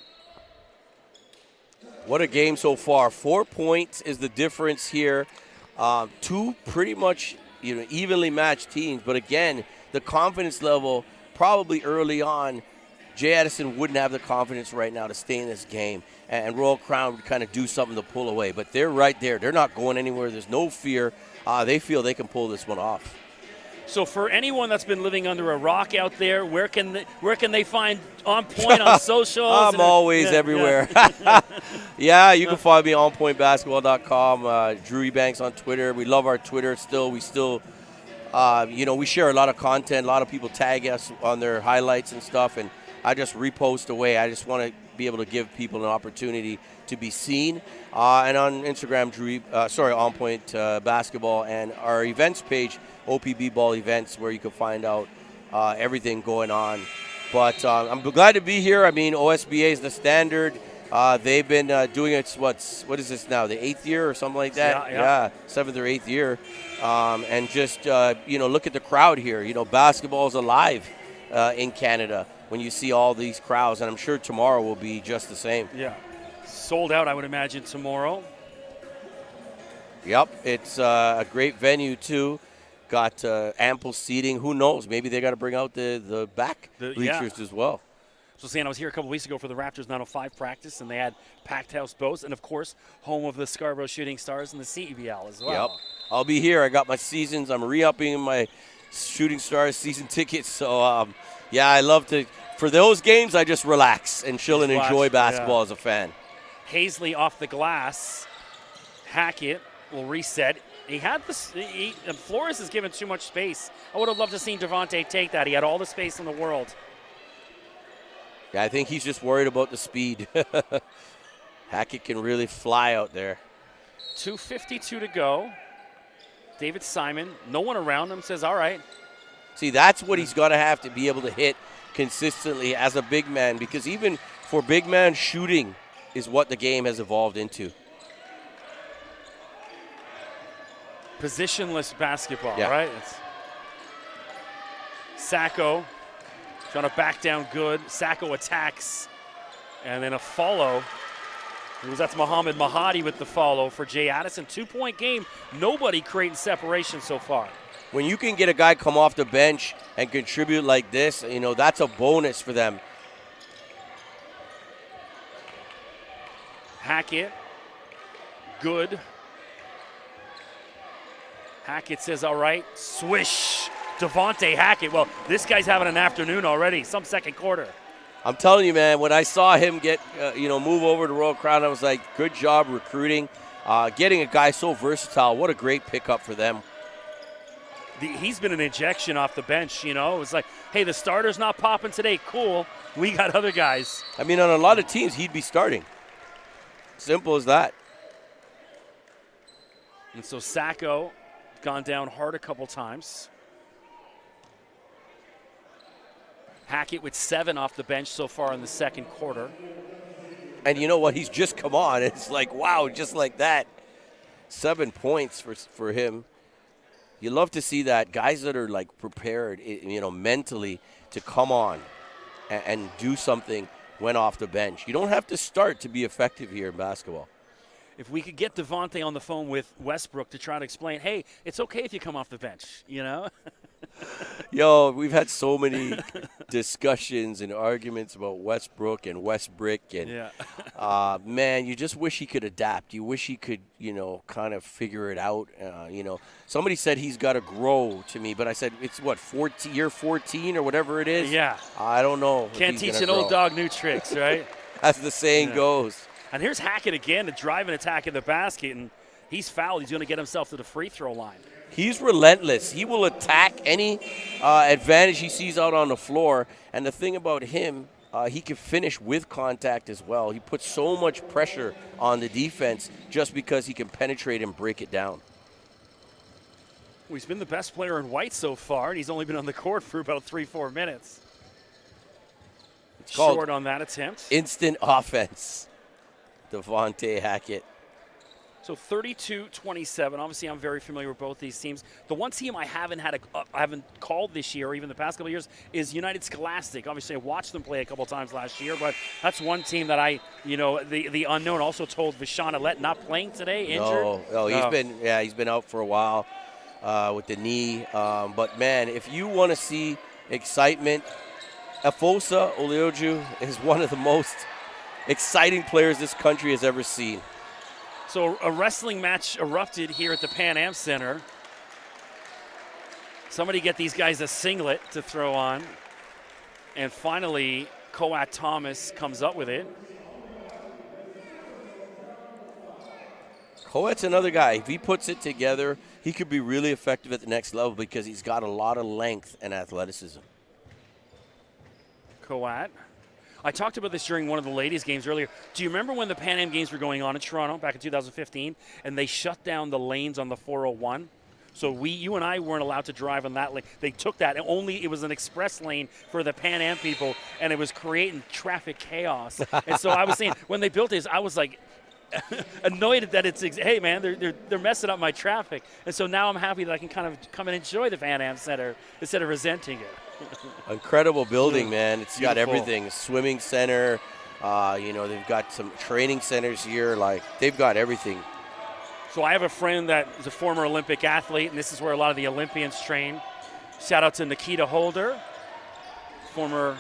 [SPEAKER 2] What a game so far. 4 points is the difference here. 2 pretty much evenly matched teams. But again, the confidence level probably early on, Jay Addison wouldn't have the confidence right now to stay in this game. And Royal Crown would kind of do something to pull away. But they're right there. They're not going anywhere. There's no fear. They feel they can pull this one off.
[SPEAKER 1] So for anyone that's been living under a rock out there, where can they find On Point on socials?
[SPEAKER 2] I'm always everywhere. Yeah, you can find me on onpointbasketball.com. Drew Ebanks on Twitter. We love our Twitter still. We still, we share a lot of content. A lot of people tag us on their highlights and stuff, and I just repost away. I just want to be able to give people an opportunity to be seen. And on Instagram, On Point Basketball, and our events page, OPB Ball Events, where you can find out everything going on. But I'm glad to be here. I mean, OSBA is the standard. They've been doing it, what is this now, the 8th year or something like that? Yeah, 7th or 8th year. And just, look at the crowd here. Basketball is alive in Canada when you see all these crowds, and I'm sure tomorrow will be just the same.
[SPEAKER 1] Yeah, sold out, I would imagine, tomorrow.
[SPEAKER 2] Yep, it's a great venue, too. Got ample seating. Who knows? Maybe they got to bring out the back bleachers as well.
[SPEAKER 1] So, Stan, I was here a couple weeks ago for the Raptors 905 practice, and they had packed house boats, and, of course, home of the Scarborough Shooting Stars and the CEBL as well.
[SPEAKER 2] Yep. I'll be here. I got my seasons. I'm re-upping my Shooting Stars season tickets. So, I love to – for those games, I just relax and chill and enjoy basketball as a fan.
[SPEAKER 1] Hazley off the glass. Hackett will reset. He had Flores has given too much space. I would have loved to see Devontae take that. He had all the space in the world.
[SPEAKER 2] Yeah, I think he's just worried about the speed. Hackett can really fly out there.
[SPEAKER 1] 2:52 to go. David Simon, no one around him, says, all right.
[SPEAKER 2] See, that's what he's got to have to be able to hit consistently as a big man, because even for big man, shooting is what the game has evolved into.
[SPEAKER 1] Positionless basketball, right? Sacco trying to back down good. Sacco attacks. And then a follow. That's Mohamed Mahadi with the follow for Jay Addison. 2-point game. Nobody creating separation so far.
[SPEAKER 2] When you can get a guy come off the bench and contribute like this, that's a bonus for them.
[SPEAKER 1] Hackett. Good. Hackett says, all right, swish. Devontae Hackett. Well, this guy's having an afternoon already, some second quarter.
[SPEAKER 2] I'm telling you, man, when I saw him get, move over to Royal Crown, I was like, good job recruiting. Getting a guy so versatile, what a great pickup for them.
[SPEAKER 1] he's been an injection off the bench, you know. It was like, hey, the starter's not popping today. Cool. We got other guys.
[SPEAKER 2] I mean, on a lot of teams, he'd be starting. Simple as that.
[SPEAKER 1] And so Sacco gone down hard a couple times. Hackett with 7 off the bench so far in the second quarter.
[SPEAKER 2] And you know what? He's just come on. It's like, wow, just like that. 7 points for him. You love to see that. Guys that are, like, prepared, you know, mentally to come on and do something when off the bench. You don't have to start to be effective here in basketball.
[SPEAKER 1] If we could get Devontae on the phone with Westbrook to try to explain, hey, it's okay if you come off the bench, you know?
[SPEAKER 2] Yo, we've had so many discussions and arguments about Westbrook and Westbrick. And, man, you just wish he could adapt. You wish he could, you know, kind of figure it out. You know, somebody said he's got to grow to me, but I said, it's what, year 14 or whatever it is?
[SPEAKER 1] Yeah.
[SPEAKER 2] I don't know.
[SPEAKER 1] Can't teach an old dog new tricks, right?
[SPEAKER 2] As the saying goes.
[SPEAKER 1] And here's Hackett again to drive an attack in the basket, and he's fouled. He's going to get himself to the free throw line.
[SPEAKER 2] He's relentless. He will attack any advantage he sees out on the floor. And the thing about him, he can finish with contact as well. He puts so much pressure on the defense just because he can penetrate and break it down.
[SPEAKER 1] Well, he's been the best player in white so far, and he's only been on the court for about 3-4 minutes. It's short on that attempt.
[SPEAKER 2] Instant offense. Devontae Hackett.
[SPEAKER 1] So 32-27. Obviously, I'm very familiar with both these teams. The one team I haven't called this year, or even the past couple of years, is United Scholastic. Obviously, I watched them play a couple times last year, but that's one team that the unknown also told Vishon Alette not playing today, injured.
[SPEAKER 2] No, he's been out for a while with the knee. But man, if you want to see excitement, Efosa Oleoju is one of the most exciting players this country has ever seen.
[SPEAKER 1] So a wrestling match erupted here at the Pan Am Center. Somebody get these guys a singlet to throw on. And finally, Coat Thomas comes up with it.
[SPEAKER 2] Coat's another guy. If he puts it together, he could be really effective at the next level because he's got a lot of length and athleticism.
[SPEAKER 1] Coat. I talked about this during one of the ladies' games earlier. Do you remember when the Pan Am Games were going on in Toronto back in 2015, and they shut down the lanes on the 401? So you and I weren't allowed to drive on that lane. They took that, and it was an express lane for the Pan Am people, and it was creating traffic chaos. And so I was saying, when they built this, I was like annoyed that hey man, they're messing up my traffic. And so now I'm happy that I can kind of come and enjoy the Pan Am Center instead of resenting it.
[SPEAKER 2] Incredible building, man. It's
[SPEAKER 1] Beautiful.
[SPEAKER 2] got everything. Swimming center. They've got some training centers here. Like, they've got everything.
[SPEAKER 1] So I have a friend that is a former Olympic athlete, and this is where a lot of the Olympians train. Shout out to Nikita Holder, former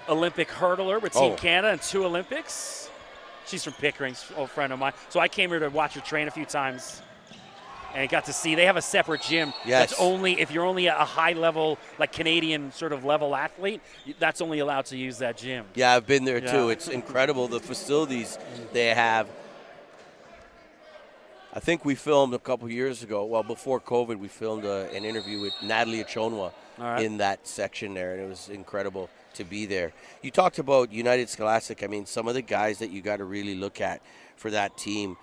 [SPEAKER 1] Olympic hurdler with Team Canada in 2 Olympics. She's from Pickering, an old friend of mine. So I came here to watch her train a few times. And got to see, they have a separate gym.
[SPEAKER 2] Yes.
[SPEAKER 1] That's only, if you're only a high level, like Canadian sort of level athlete, that's only allowed to use that gym.
[SPEAKER 2] Yeah, I've been there too. It's incredible, the facilities they have. I think we filmed a couple years ago, well, before COVID, we filmed an interview with Natalie Achonwa in that section there, and it was incredible to be there. You talked about United Scholastic. I mean, some of the guys that you got to really look at for that team.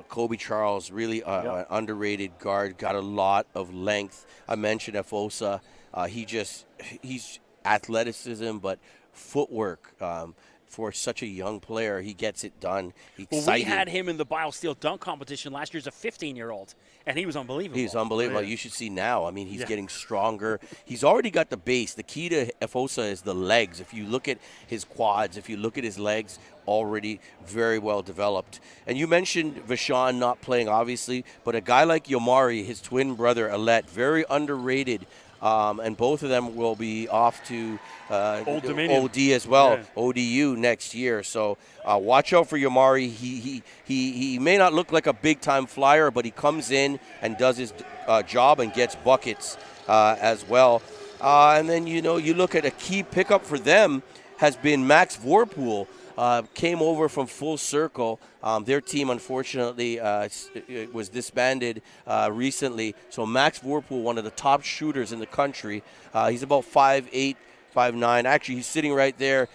[SPEAKER 2] Kobe Charles, really underrated guard, got a lot of length. I mentioned Efosa. He's athleticism, but footwork. For such a young player, he gets it done.
[SPEAKER 1] Well, we had him in the BioSteel dunk competition last year as a 15-year-old, and he was unbelievable.
[SPEAKER 2] He's unbelievable. You should see now. I mean, he's getting stronger. He's already got the base. The key to Efosa is the legs. If you look at his quads, if you look at his legs, already very well developed. And you mentioned Vishon not playing, obviously, but a guy like Yomari, his twin brother, Alette, very underrated. And both of them will be off to OD as well, ODU next year. So watch out for Yomari. He may not look like a big-time flyer, but he comes in and does his job and gets buckets as well. And then, you look at a key pickup for them has been Max Vorpool. came over from Full Circle. Their team, unfortunately, was disbanded recently. So Max Vorpool, one of the top shooters in the country, he's about 5'8", 5'9". Actually, he's sitting right there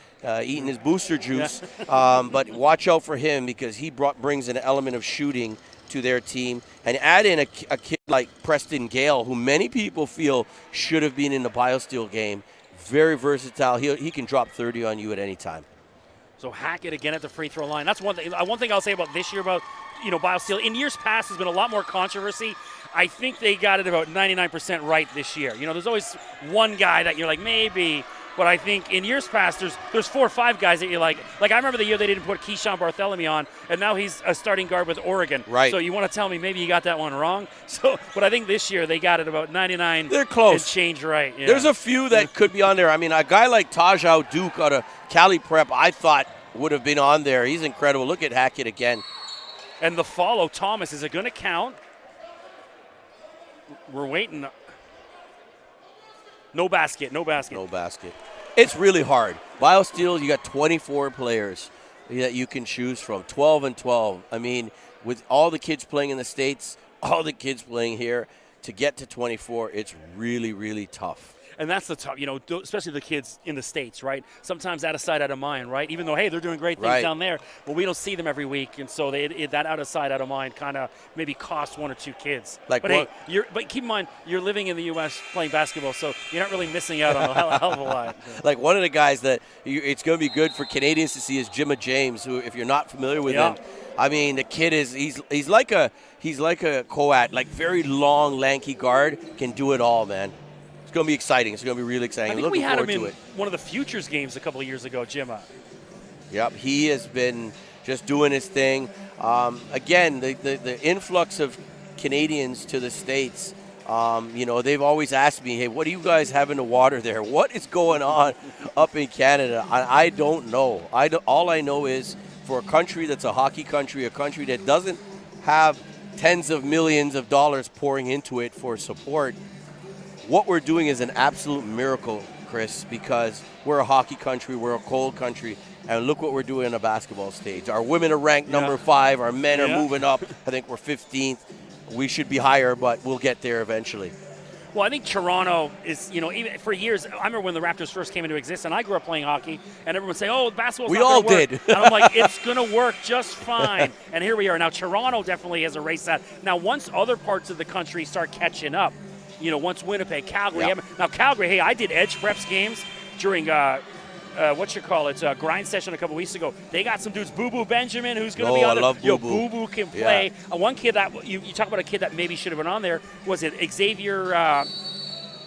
[SPEAKER 2] eating his booster juice. But watch out for him because he brings an element of shooting to their team. And add in a kid like Preston Gale, who many people feel should have been in the BioSteel game. Very versatile. He can drop 30 on you at any time.
[SPEAKER 1] So Hackett again at the free throw line. That's one thing. One thing I'll say about this year about BioSteel. In years past, there's been a lot more controversy. I think they got it about 99% right this year. There's always one guy that you're like maybe, but I think in years past there's 4 or 5 guys that you're like I remember the year they didn't put Keyshawn Bartholomew on, and now he's a starting guard with Oregon.
[SPEAKER 2] Right.
[SPEAKER 1] So you want to tell me maybe you got that one wrong? So, but I think this year they got it about 99.
[SPEAKER 2] They're close.
[SPEAKER 1] And change right. Yeah.
[SPEAKER 2] There's a few that could be on there. I mean, a guy like Tajao Duke out of Cali Prep, I thought would have been on there. He's incredible. Look at Hackett again.
[SPEAKER 1] And the follow, Thomas, is it going to count? We're waiting. No basket.
[SPEAKER 2] It's really hard. BioSteel, you got 24 players that you can choose from, 12 and 12. I mean, with all the kids playing in the States, all the kids playing here, to get to 24, it's really, really tough.
[SPEAKER 1] And that's the tough, especially the kids in the States, right? Sometimes out of sight, out of mind, right? Even though, hey, they're doing great things down there, but we don't see them every week. And so that out of sight, out of mind kind of maybe costs 1 or 2 kids. But keep in mind, you're living in the U.S. playing basketball, so you're not really missing out on a hell of a lot.
[SPEAKER 2] Like one of the guys that it's going to be good for Canadians to see is Jimma James, who, if you're not familiar with him, I mean, the kid he's like a Coat, like very long, lanky guard, can do it all, man. It's going to be exciting. It's going to be really exciting.
[SPEAKER 1] I think we had him in one of the Futures games a couple of years ago, Jimma.
[SPEAKER 2] Yep, he has been just doing his thing. Again, the influx of Canadians to the States, they've always asked me, hey, what do you guys have in the water there? What is going on up in Canada? I don't know. All I know is for a country that's a hockey country, a country that doesn't have tens of millions of dollars pouring into it for support, what we're doing is an absolute miracle, Chris, because we're a hockey country, we're a cold country, and look what we're doing on a basketball stage. Our women are ranked number 5, our men are moving up. I think we're 15th. We should be higher, but we'll get there eventually.
[SPEAKER 1] Well, I think Toronto is, even for years, I remember when the Raptors first came into existence, and I grew up playing hockey, and everyone would say, basketball's not going to work. We all did. And I'm like, it's going to work just fine. And here we are. Now, Toronto definitely has erased that. Now, once other parts of the country start catching up, once Winnipeg, Calgary. Yep. Now, Calgary, hey, I did Edge Preps games during, grind session a couple weeks ago. They got some dudes, Boo Boo Benjamin, who's going to be on there. Boo Boo can play.
[SPEAKER 2] Yeah.
[SPEAKER 1] One kid that, you talk about a kid that maybe should have been on there, was it Xavier,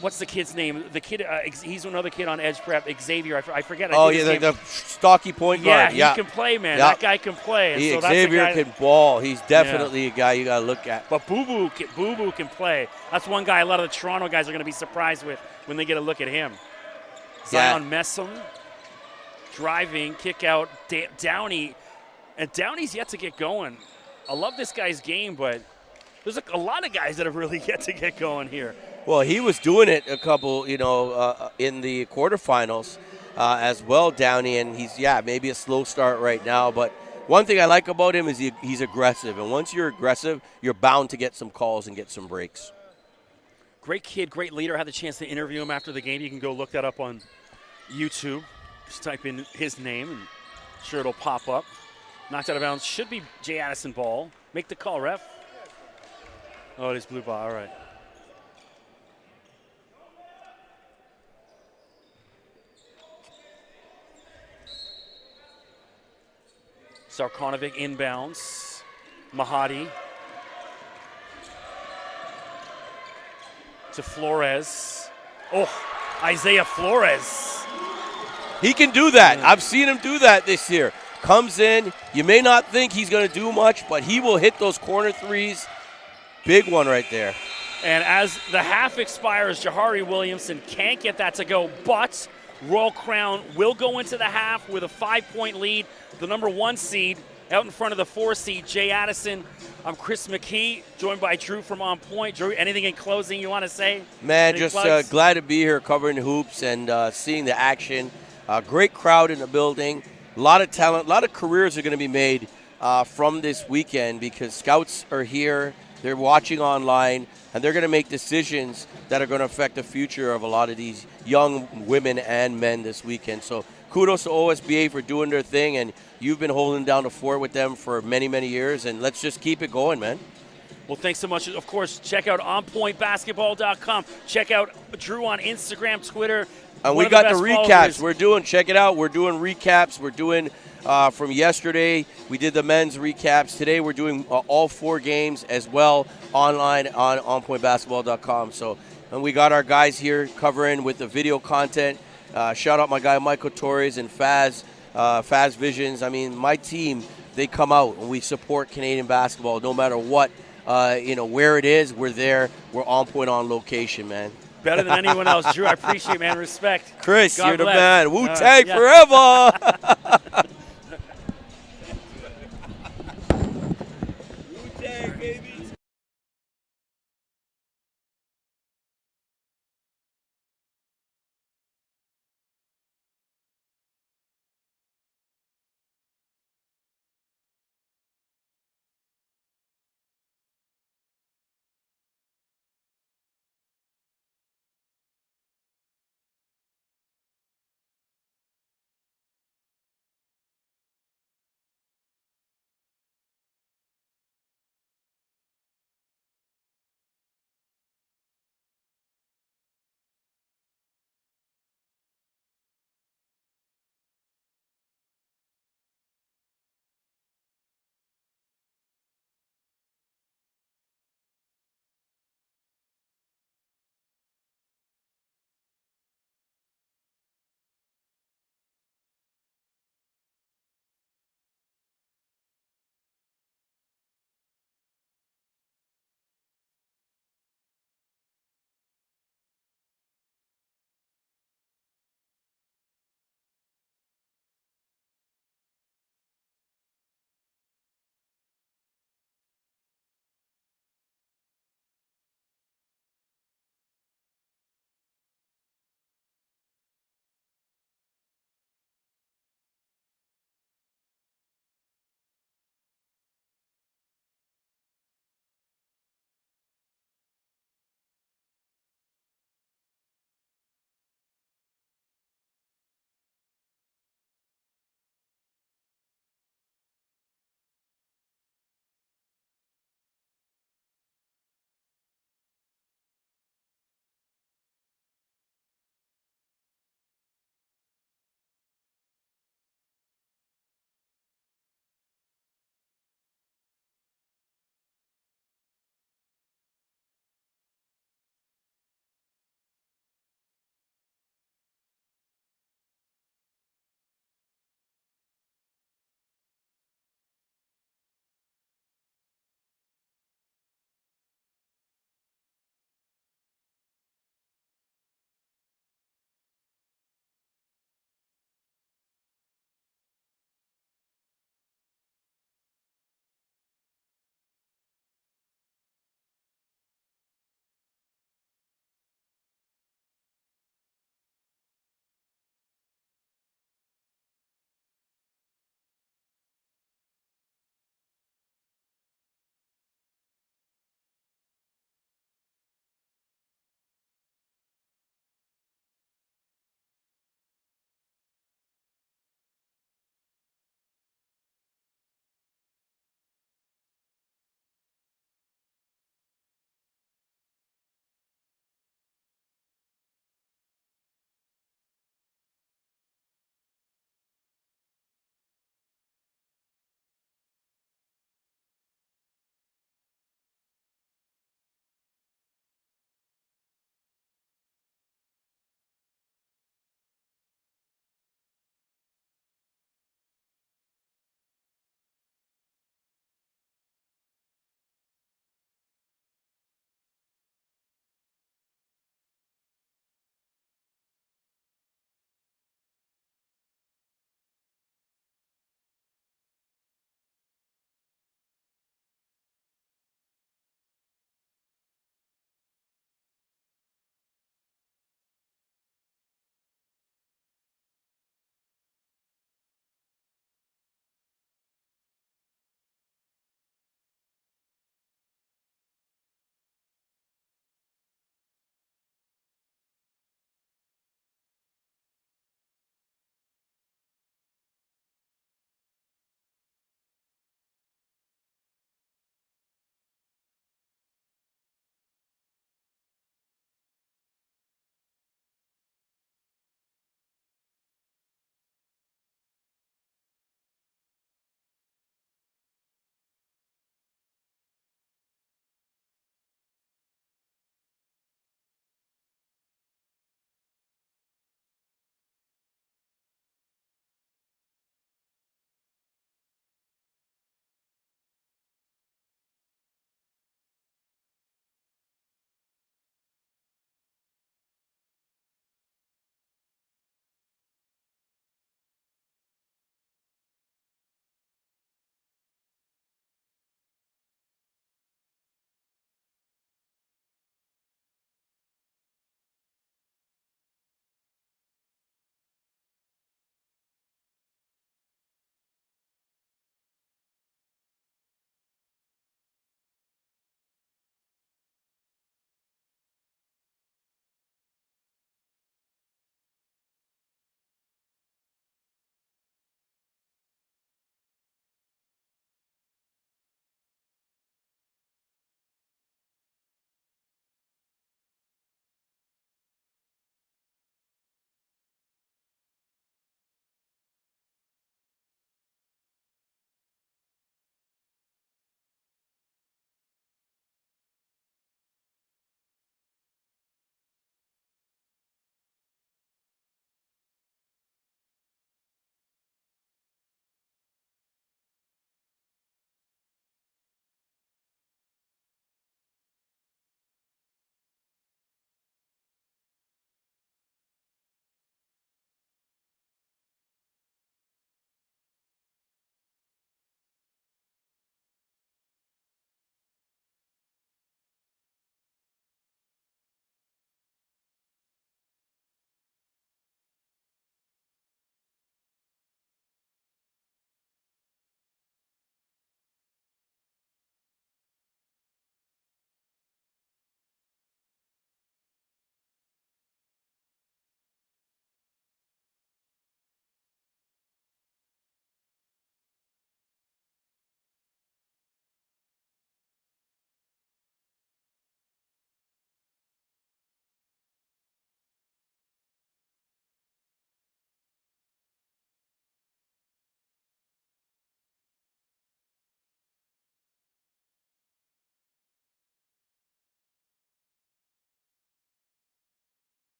[SPEAKER 1] what's the kid's name? The kid, he's another kid on Edge Prep, Xavier, I forget.
[SPEAKER 2] The stocky point guard.
[SPEAKER 1] Yeah, he can play, man. That guy can play. And so
[SPEAKER 2] Xavier can ball. He's definitely a guy you got to look at.
[SPEAKER 1] But Boo Boo can play. That's one guy a lot of the Toronto guys are going to be surprised with when they get a look at him. Zion Messam, driving, kick out, Downey. And Downey's yet to get going. I love this guy's game, but there's a lot of guys that have really yet to get going here.
[SPEAKER 2] Well, he was doing it a couple, in the quarterfinals as well, Downey, and he's, maybe a slow start right now. But one thing I like about him is he's aggressive, and once you're aggressive, you're bound to get some calls and get some breaks.
[SPEAKER 1] Great kid, great leader. I had the chance to interview him after the game. You can go look that up on YouTube. Just type in his name, and I'm sure it'll pop up. Knocked out of bounds. Should be Jay Addison ball. Make the call, ref. Oh, it is blue ball. All right. Sarkonovic inbounds. Mahadi to Flores. Oh, Isaiah Flores.
[SPEAKER 2] He can do that. I've seen him do that this year. Comes in. You may not think he's going to do much, but he will hit those corner threes. Big one right there.
[SPEAKER 1] And as the half expires, Jahari Williamson can't get that to go, but Royal Crown will go into the half with a 5-point lead. The number 1 seed out in front of the 4 seed, Jay Addison. I'm Chris McKee, joined by Drew from On Point. Drew, anything in closing you want to say?
[SPEAKER 2] Man, just glad to be here covering hoops and seeing the action. Great crowd in the building. A lot of talent, a lot of careers are going to be made from this weekend because scouts are here, they're watching online, and they're going to make decisions that are going to affect the future of a lot of these young women and men this weekend. So kudos to OSBA for doing their thing, and you've been holding down the fort with them for many, many years, and let's just keep it going, man.
[SPEAKER 1] Well, thanks so much. Of course, check out onpointbasketball.com. Check out Drew on Instagram, Twitter.
[SPEAKER 2] And
[SPEAKER 1] One
[SPEAKER 2] we
[SPEAKER 1] of
[SPEAKER 2] got the
[SPEAKER 1] best
[SPEAKER 2] recaps.
[SPEAKER 1] followers.
[SPEAKER 2] We're doing, check it out. We're doing recaps. We're doing from yesterday. We did the men's recaps. Today we're doing all 4 games as well online on onpointbasketball.com. So, and we got our guys here covering with the video content. Shout out my guy Michael Torres and Faz Visions. I mean, my team, they come out and we support Canadian basketball no matter what. Where it is, we're there. We're on point, on location, man.
[SPEAKER 1] Better than anyone else. Drew, I appreciate it, man. Respect.
[SPEAKER 2] Chris,
[SPEAKER 1] God
[SPEAKER 2] you're the
[SPEAKER 1] bless.
[SPEAKER 2] man. Wu-Tang forever. Wu-Tang, baby.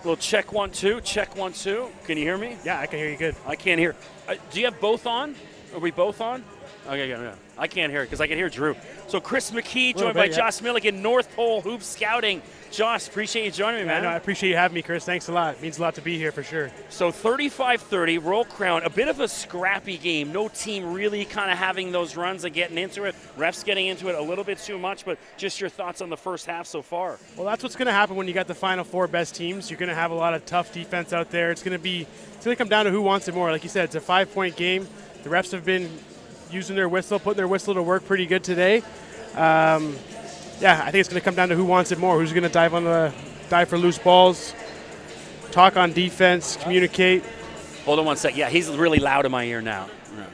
[SPEAKER 1] Little check 1 2, check 1 2. Can you hear me?
[SPEAKER 3] Yeah, I can hear you good.
[SPEAKER 1] I can't hear. Do you have both on? Are we both on? Okay, yeah. I can't hear it because I can hear Drew. So Chris McKee joined by Josh Milligan, North Pole Hoop Scouting. Josh, appreciate you joining me, man.
[SPEAKER 3] No, I appreciate you having me, Chris. Thanks a lot. It means a lot to be here for sure.
[SPEAKER 1] So 35-30, Royal Crown, a bit of a scrappy game. No team really kind of having those runs and getting into it. Refs getting into it a little bit too much, but just your thoughts on the first half so far.
[SPEAKER 3] Well, that's what's going to happen when you got the final 4 best teams. You're going to have a lot of tough defense out there. It's going to come down to who wants it more. Like you said, it's a 5-point game. The refs have been using their whistle, putting their whistle to work pretty good today. I think it's going to come down to who wants it more. Who's going to dive for loose balls, talk on defense, communicate.
[SPEAKER 1] Hold on one sec. Yeah, he's really loud in my ear now. Yeah.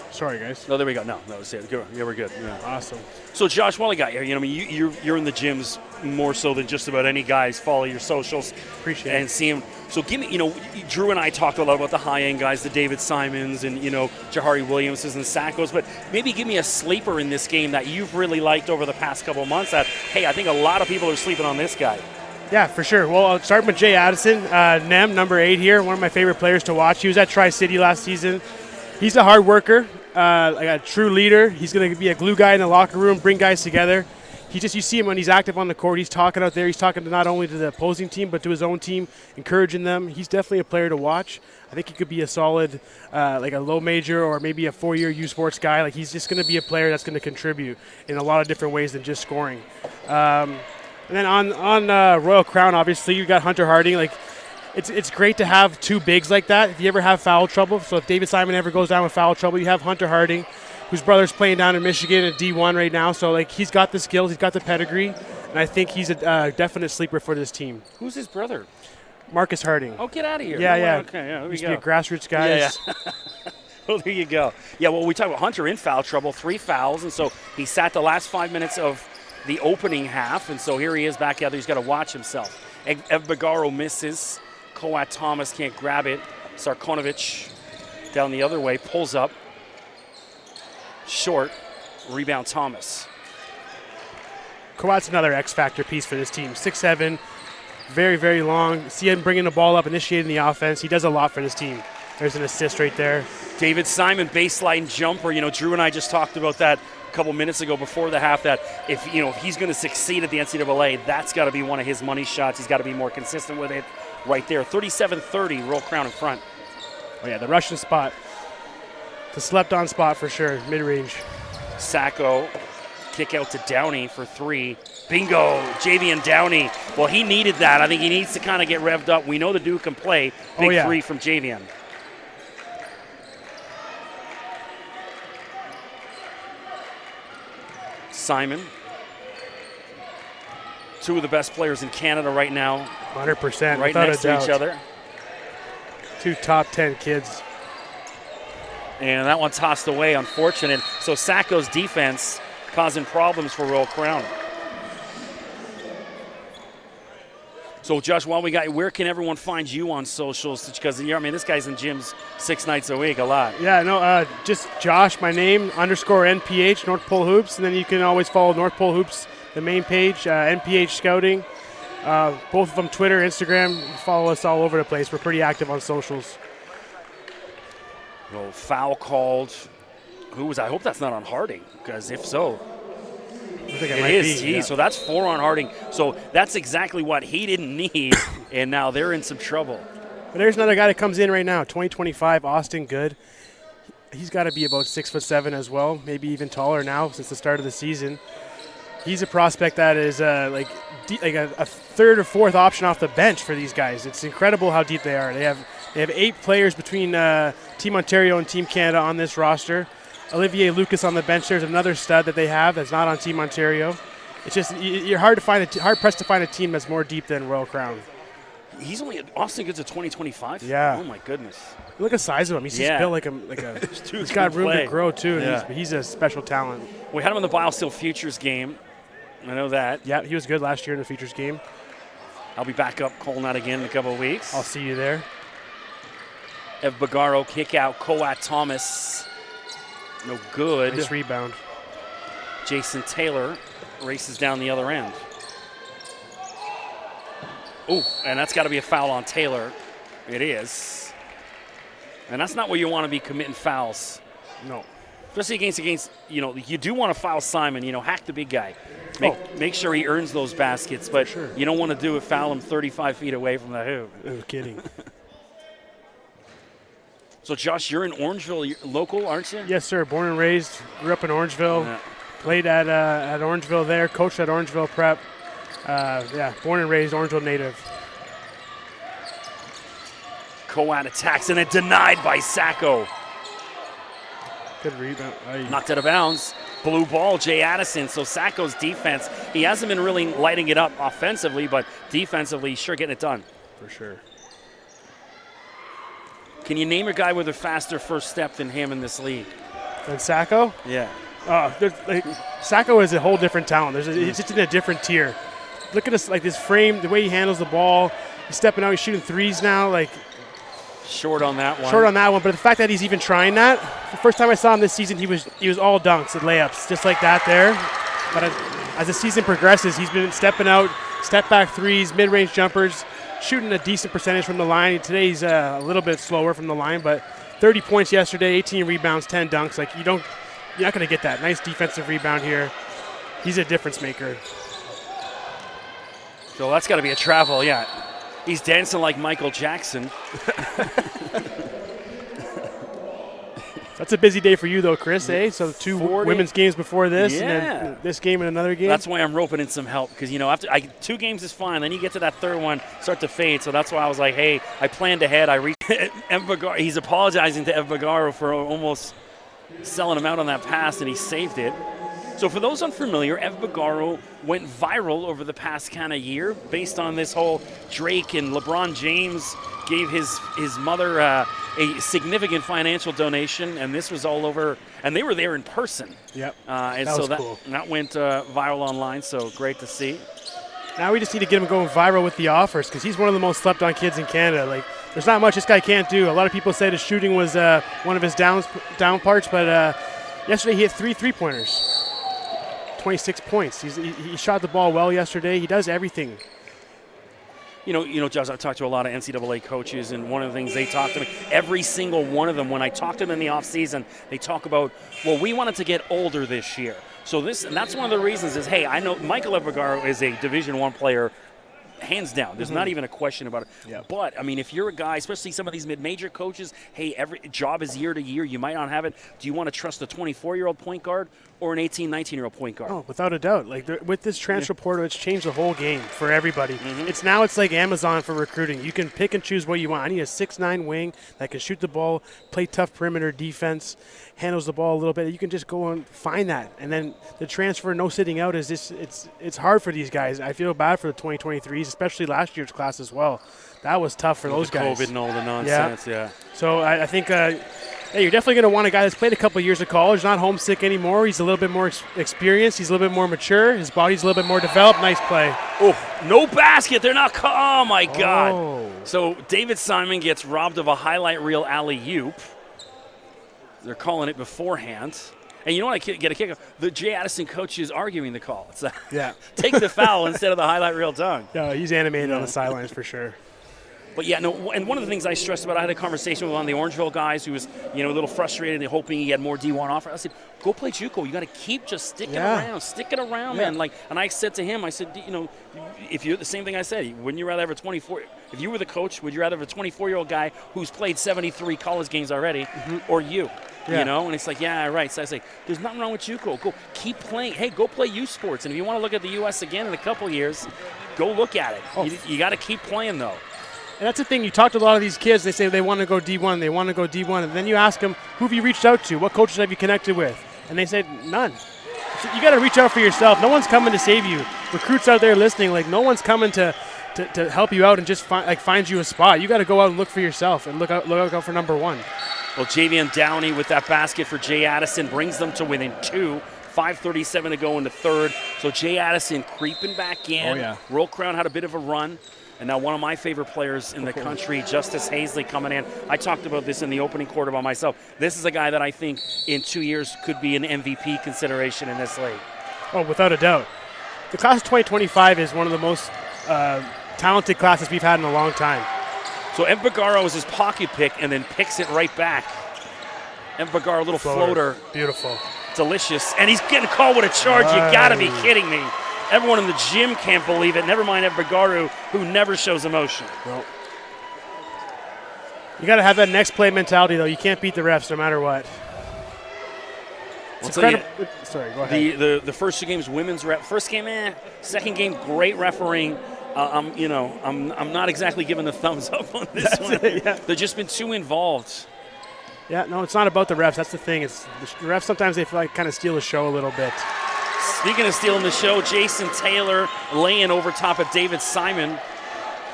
[SPEAKER 3] Sorry, guys.
[SPEAKER 1] No, there we go. No, it's it. Yeah, we're good. Yeah.
[SPEAKER 3] Awesome.
[SPEAKER 1] So, Josh, while I got you, you're in the gyms more so than just about any guys. Follow your socials.
[SPEAKER 3] Appreciate it.
[SPEAKER 1] And see him. So give me, Drew and I talked a lot about the high-end guys, the David Simons and, Jahari Williamses and Sackos, but maybe give me a sleeper in this game that you've really liked over the past couple of months that, hey, I think a lot of people are sleeping on this guy.
[SPEAKER 3] Yeah, for sure. Well, I'll start with Jay Addison, NEM, number 8 here, one of my favorite players to watch. He was at Tri-City last season. He's a hard worker, like a true leader. He's going to be a glue guy in the locker room, bring guys together. You see him when he's active on the court. He's talking out there. He's talking to not only to the opposing team, but to his own team, encouraging them. He's definitely a player to watch. I think he could be a solid, like a low major or maybe a 4-year U Sports guy. Like he's just going to be a player that's going to contribute in a lot of different ways than just scoring. And then on Royal Crown, obviously, you got Hunter Harding. Like it's great to have 2 bigs like that. If you ever have foul trouble, so if David Simon ever goes down with foul trouble, you have Hunter Harding, whose brother's playing down in Michigan at D1 right now. So like he's got the skills, he's got the pedigree, and I think he's a definite sleeper for this team.
[SPEAKER 1] Who's his brother?
[SPEAKER 3] Marcus Harding.
[SPEAKER 1] Oh, get out of here.
[SPEAKER 3] Yeah.
[SPEAKER 1] Okay, yeah, there we
[SPEAKER 3] used
[SPEAKER 1] go.
[SPEAKER 3] to be a grassroots guy.
[SPEAKER 1] Yeah. Well, there you go. Yeah, well, we talk about Hunter in foul trouble, 3 fouls, and so he sat the last 5 minutes of the opening half, and so here he is back out there. He's got to watch himself. Evbagaro misses. Coat Thomas can't grab it. Sarkonovich down the other way, pulls up. Short, rebound Thomas.
[SPEAKER 3] Coat's another X-factor piece for this team. 6'7", very, very long. See him bringing the ball up, initiating the offense. He does a lot for this team. There's an assist right there.
[SPEAKER 1] David Simon, baseline jumper. Drew and I just talked about that a couple minutes ago before the half, that if he's going to succeed at the NCAA, that's got to be one of his money shots. He's got to be more consistent with it right there. 37-30, Royal Crown in front.
[SPEAKER 3] Oh, yeah, the Russian spot. The slept-on spot for sure, mid-range.
[SPEAKER 1] Sacco, kick out to Downey for 3. Bingo, Javian Downey. Well, he needed that. I think he needs to kind of get revved up. We know the dude can play. Big 3 from Javian. Simon. 2 of the best players in Canada right now.
[SPEAKER 3] 100%.
[SPEAKER 1] Right next to each other.
[SPEAKER 3] 2 top 10 kids.
[SPEAKER 1] And that one tossed away, unfortunate. So Sacco's defense causing problems for Royal Crown. So Josh, while we got you, where can everyone find you on socials? Because this guy's in gyms 6 nights a week, a lot.
[SPEAKER 3] Yeah, no, just Josh, my name, _NPH, North Pole Hoops. And then you can always follow North Pole Hoops, the main page, NPH Scouting. Both of them, Twitter, Instagram. Follow us all over the place. We're pretty active on socials.
[SPEAKER 1] Well, foul called. Who was? I hope that's not on Harding, because if so,
[SPEAKER 3] I think
[SPEAKER 1] it is. Yeah. So that's 4 on Harding. So that's exactly what he didn't need, and now they're in some trouble.
[SPEAKER 3] But there's another guy that comes in right now, 2025, Austin Good. He's got to be about 6'7" as well, maybe even taller now since the start of the season. He's a prospect that is like a 3rd or 4th option off the bench for these guys. It's incredible how deep they are. They have 8 players between Team Ontario and Team Canada on this roster. Olivier Lucas on the bench. There's another stud that they have that's not on Team Ontario. It's just you're hard pressed to find a team that's more deep than Royal Crown.
[SPEAKER 1] He's only Austin Good's a 2025.
[SPEAKER 3] Yeah.
[SPEAKER 1] Oh my goodness.
[SPEAKER 3] Look at the size of him. He's just built like a. He's got room to grow too. And he's a special talent.
[SPEAKER 1] We had him in the BioSteel Futures game. I know that.
[SPEAKER 3] Yeah, he was good last year in the Futures game.
[SPEAKER 1] I'll be back up calling that again in a couple of weeks.
[SPEAKER 3] I'll see you there.
[SPEAKER 1] Evbagaro kick out. Coat Thomas. No good.
[SPEAKER 3] Nice rebound.
[SPEAKER 1] Jason Taylor races down the other end. Oh, and that's got to be a foul on Taylor. It is. And that's not where you want to be committing fouls.
[SPEAKER 3] No.
[SPEAKER 1] Especially against, you do want to foul Simon, hack the big guy. Make sure he earns those baskets, but
[SPEAKER 3] sure.
[SPEAKER 1] You don't want to do it, foul him 35 feet away from the hoop.
[SPEAKER 3] No kidding.
[SPEAKER 1] So, Josh, you're in Orangeville, you're local, aren't you?
[SPEAKER 3] Yes, sir. Born and raised. Grew up in Orangeville.
[SPEAKER 1] Yeah.
[SPEAKER 3] Played at Orangeville there. Coached at Orangeville Prep. Born and raised Orangeville native.
[SPEAKER 1] Coat attacks, and it denied by Sacco.
[SPEAKER 3] Good rebound.
[SPEAKER 1] Knocked out of bounds. Blue ball, Jay Addison. So Sacco's defense, he hasn't been really lighting it up offensively, but defensively, sure getting it done.
[SPEAKER 3] For sure.
[SPEAKER 1] Can you name a guy with a faster first step than him in this league?
[SPEAKER 3] And Sacco?
[SPEAKER 1] Yeah.
[SPEAKER 3] Sacco is a whole different talent. He's just in a different tier. Look at this frame, the way he handles the ball. He's stepping out. He's shooting threes now.
[SPEAKER 1] Short on that one.
[SPEAKER 3] But the fact that he's even trying that, the first time I saw him this season, he was all dunks and layups, just like that there. But as the season progresses, he's been stepping out, step back threes, mid-range jumpers, shooting a decent percentage from the line. Today he's a little bit slower from the line, but 30 points yesterday, 18 rebounds, 10 dunks. You're not going to get that. Nice defensive rebound here. He's a difference maker.
[SPEAKER 1] So that's got to be a travel, yeah. He's dancing like Michael Jackson.
[SPEAKER 3] That's a busy day for you, though, Chris, eh? So 2
[SPEAKER 1] 40.
[SPEAKER 3] Women's games before this,
[SPEAKER 1] Yeah.
[SPEAKER 3] and then this game and another game.
[SPEAKER 1] That's why I'm roping in some help because, after 2 games is fine. Then you get to that third one, start to fade. So that's why I was like, hey, I planned ahead. I reached He's apologizing to Ev Bagaro for almost selling him out on that pass, and he saved it. So for those unfamiliar, Ev Bagaro went viral over the past kind of year based on this whole Drake and LeBron James gave his mother a significant financial donation, and this was all over, and they were there in person.
[SPEAKER 3] Yep.
[SPEAKER 1] And
[SPEAKER 3] that
[SPEAKER 1] so
[SPEAKER 3] was cool.
[SPEAKER 1] that went viral online, so great to see.
[SPEAKER 3] Now we just need to get him going viral with the offers because he's one of the most slept-on kids in Canada. There's not much this guy can't do. A lot of people say his shooting was one of his down parts, but yesterday he hit 3 3-pointers. 26 points. He shot the ball well yesterday. He does everything.
[SPEAKER 1] Josh, I've talked to a lot of NCAA coaches, and one of the things they talk to me, every single one of them, when I talk to them in the offseason, they talk about, well, we wanted to get older this year. So and that's one of the reasons is, hey, I know Michael Evagaro is a Division I player, hands down. There's not even a question about it.
[SPEAKER 3] Yep.
[SPEAKER 1] But, if you're a guy, especially some of these mid-major coaches, hey, every job is year to year. You might not have it. Do you want to trust a 24-year-old point guard or an 18, 19-year-old point guard?
[SPEAKER 3] Oh, without a doubt. With this transfer portal, it's changed the whole game for everybody. It's like Amazon for recruiting. You can pick and choose what you want. I need a 6'9" wing that can shoot the ball, play tough perimeter defense, handles the ball a little bit. You can just go and find that. And then the transfer, no sitting out, is just it's hard for these guys. I feel bad for the 2023s, especially last year's class as well. That was tough for those guys.
[SPEAKER 1] COVID and all the nonsense, yeah.
[SPEAKER 3] So I think you're definitely going to want a guy that's played a couple of years of college, not homesick anymore. He's a little bit more experienced. He's a little bit more mature. His body's a little bit more developed. Nice play.
[SPEAKER 1] Oh, no basket. They're not. Oh, my God.
[SPEAKER 3] Oh.
[SPEAKER 1] So David Simon gets robbed of a highlight reel alley-oop. They're calling it beforehand. And you know what? I get a kick. The Jay Addison coach is arguing the call. It's take the foul instead of the highlight reel dunk.
[SPEAKER 3] Yeah, he's animated on the sidelines for sure.
[SPEAKER 1] But yeah, no. And one of the things I stressed about, I had a conversation with one of the Orangeville guys who was, a little frustrated and hoping he had more D1 offer. I said, go play JUCO. You got to keep just sticking around, man. And I said to him, I said, if you're the same thing I said, wouldn't you rather have a 24? If you were the coach, would you rather have a 24-year-old guy who's played 73 college games already, or you?
[SPEAKER 3] Yeah.
[SPEAKER 1] And it's like, yeah, right. So I say, there's nothing wrong with JUCO. Go keep playing. Hey, go play youth sports. And if you want to look at the U.S. again in a couple years, go look at it.
[SPEAKER 3] Oh.
[SPEAKER 1] You got to keep playing, though.
[SPEAKER 3] And that's the thing. You talk to a lot of these kids. They say they want to go D1. They want to go D1. And then you ask them, who have you reached out to? What coaches have you connected with? And they said, none. So you got to reach out for yourself. No one's coming to save you. Recruits out there listening, no one's coming to help you out and just find you a spot. You got to go out and look for yourself and look out for number one.
[SPEAKER 1] Well, Javian Downey with that basket for Jay Addison brings them to within 2. 5:37 to go in the third. So Jay Addison creeping back in.
[SPEAKER 3] Oh, yeah.
[SPEAKER 1] Roll Crown had a bit of a run. And now one of my favorite players in the country, Justice Hazley, coming in. I talked about this in the opening quarter by myself. This is a guy that I think in 2 years could be an MVP consideration in this league.
[SPEAKER 3] Oh, without a doubt. The class of 2025 is one of the most talented classes we've had in a long time.
[SPEAKER 1] So Mbagaro is his pocket pick and then picks it right back. Mbagaro, a little floater.
[SPEAKER 3] Beautiful.
[SPEAKER 1] Delicious. And he's getting called with a charge. You got to be kidding me. Everyone in the gym can't believe it. Never mind Mbagaro, who never shows emotion.
[SPEAKER 3] Nope. You got to have that next play mentality, though. You can't beat the refs no matter what.
[SPEAKER 1] I'll tell you,
[SPEAKER 3] sorry, go ahead.
[SPEAKER 1] the first 2 games, women's ref. First game, second game, great refereeing. I'm not exactly giving the thumbs up on this one. They've just been too involved.
[SPEAKER 3] Yeah, no, it's not about the refs. That's the thing. It's the refs. Sometimes they feel like kind of steal the show a little bit.
[SPEAKER 1] Speaking of stealing the show, Jason Taylor laying over top of David Simon.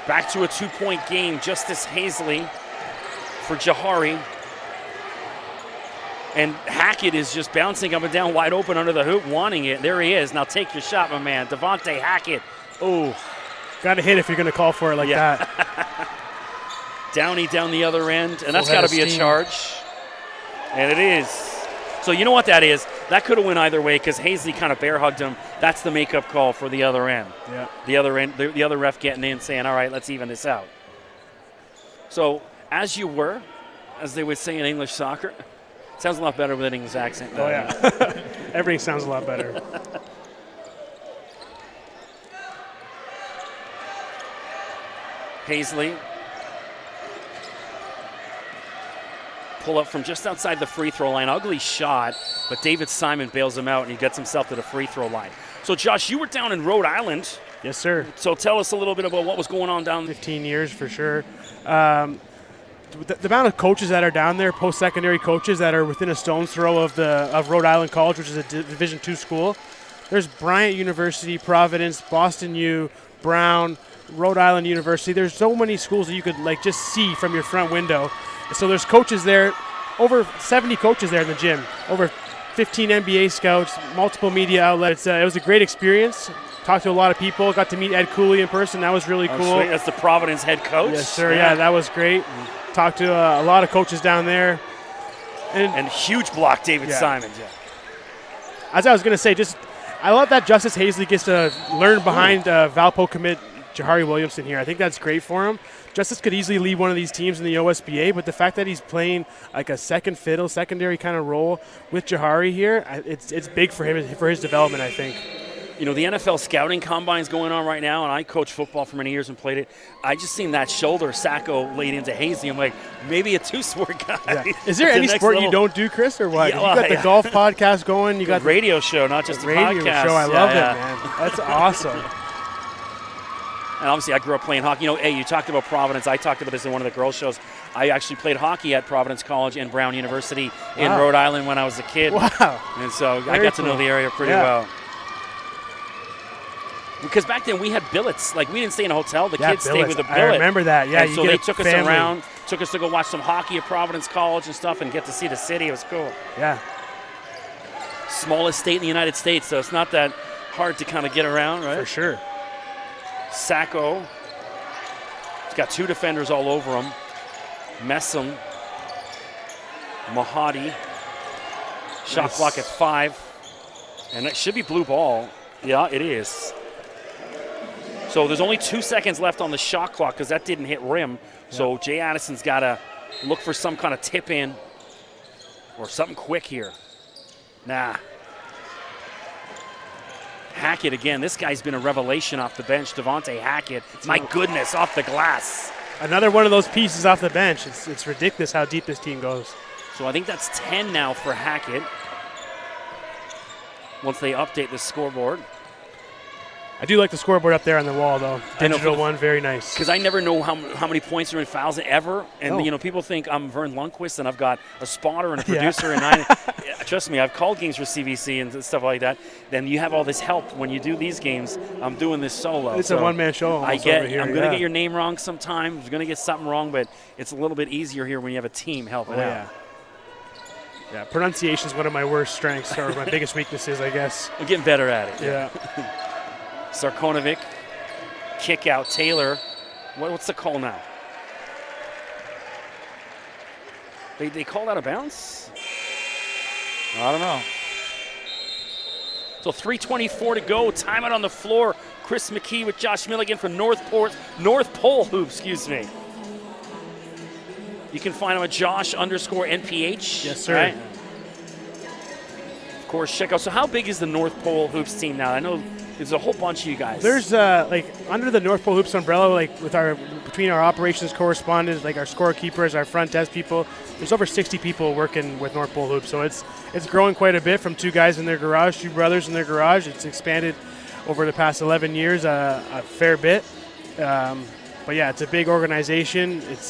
[SPEAKER 1] Back to a 2-point game. Justice Hazley for Jahari. And Hackett is just bouncing up and down wide open under the hoop, wanting it. There he is. Now take your shot, my man. Devontae Hackett. Oh.
[SPEAKER 3] Got to hit if you're going to call for it like that.
[SPEAKER 1] Downey down the other end, and that's got to be a charge. And it is. So you know what that is? That could have went either way because Hazley kind of bear hugged him. That's the makeup call for the other end.
[SPEAKER 3] Yeah.
[SPEAKER 1] The other end, the other ref getting in, saying, "All right, let's even this out." So as you were, as they would say in English soccer, sounds a lot better with an English accent.
[SPEAKER 3] Oh yeah. Everything sounds a lot better.
[SPEAKER 1] Hazley. Pull up from just outside the free throw line. Ugly shot, but David Simon bails him out, and he gets himself to the free throw line. So, Josh, you were down in Rhode Island.
[SPEAKER 3] Yes, sir.
[SPEAKER 1] So tell us a little bit about what was going on down there.
[SPEAKER 3] 15 years for sure. The amount of coaches that are down there, post-secondary coaches that are within a stone's throw of Rhode Island College, which is a Division II school. There's Bryant University, Providence, Boston U, Brown, Rhode Island University. There's so many schools that you could just see from your front window. So there's coaches there, over 70 coaches there in the gym, over 15 NBA scouts, multiple media outlets. It was a great experience. Talked to a lot of people. Got to meet Ed Cooley in person. That was really cool.
[SPEAKER 1] Sweet. That's the Providence head coach.
[SPEAKER 3] Yes, sir. Yeah, that was great. Talked to a lot of coaches down there.
[SPEAKER 1] And huge block, David Simon. Yeah.
[SPEAKER 3] As I was going to say, I love that Justice Hazley gets to learn behind Valpo commit Jahari Williamson here. I think that's great for him. Justice could easily lead one of these teams in the OSBA, but the fact that he's playing like a second fiddle, secondary kind of role with Jahari here, it's big for him, for his development, I think.
[SPEAKER 1] You know, the NFL scouting combine's going on right now, and I coached football for many years and played it. I just seen that shoulder Sacco laid into Hazley. I'm like, maybe a two-sport guy.
[SPEAKER 3] Yeah. Is there any sport you don't do, Chris, or what? Yeah, you got the golf podcast going. You got
[SPEAKER 1] the radio show, not just the
[SPEAKER 3] radio
[SPEAKER 1] podcast.
[SPEAKER 3] show. I love it, man. That's awesome.
[SPEAKER 1] And obviously, I grew up playing hockey. You know, hey, you talked about Providence. I talked about this in one of the girls' shows. I actually played hockey at Providence College and Brown University in Rhode Island when I was a kid.
[SPEAKER 3] Wow.
[SPEAKER 1] And so I got to know the area pretty well. Because back then we had billets. Like, we didn't stay in a hotel. The kids stayed with a billet.
[SPEAKER 3] I remember that. Yeah,
[SPEAKER 1] and so they took us around, took us to go watch some hockey at Providence College and stuff and get to see the city. It was cool.
[SPEAKER 3] Yeah.
[SPEAKER 1] Smallest state in the United States, so it's not that hard to kind of get around, right?
[SPEAKER 3] For sure.
[SPEAKER 1] Sacco. He's got two defenders all over him. Messam. Mahadi. Shot clock at 5. And that should be blue ball. Yeah, it is. So there's only 2 seconds left on the shot clock because that didn't hit rim. So Jay Addison's got to look for some kind of tip in or something quick here. Nah. Hackett again. This guy's been a revelation off the bench. Devontae Hackett. My goodness, off the glass.
[SPEAKER 3] Another one of those pieces off the bench. It's ridiculous how deep this team goes.
[SPEAKER 1] So I think that's 10 now for Hackett. Once they update the scoreboard.
[SPEAKER 3] I do like the scoreboard up there on the wall, though. Digital one, very nice.
[SPEAKER 1] Because I never know how many points are in fouls ever. And, you know, people think I'm Vern Lundquist and I've got a spotter and a producer. And trust me, I've called games for CBC and stuff like that. Then you have all this help when you do these games. I'm doing this solo.
[SPEAKER 3] It's a one-man show almost over here.
[SPEAKER 1] I'm going to get your name wrong sometimes. I'm going to get something wrong, but it's a little bit easier here when you have a team helping out.
[SPEAKER 3] Yeah, pronunciation is one of my worst strengths, or my biggest weaknesses, I guess.
[SPEAKER 1] I'm getting better at it.
[SPEAKER 3] Yeah.
[SPEAKER 1] Sarkonovic, kick out. Taylor, what's the call now? They called out of bounds? I don't know. So 3:24 to go. Timeout on the floor. Chris McKee with Josh Milligan from North Pole Hoops, excuse me. You can find him at Josh_NPH.
[SPEAKER 3] Yes, sir.
[SPEAKER 1] Right? Of course, check out. So how big is the North Pole Hoops team now? I know there's a whole bunch of you guys.
[SPEAKER 3] There's like under the North Pole Hoops umbrella, like between our operations correspondents, like our scorekeepers, our front desk people, there's over 60 people working with North Pole Hoops. So it's growing quite a bit from 2 guys in their garage, 2 brothers in their garage. It's expanded over the past 11 years a fair bit. But yeah, it's a big organization. It's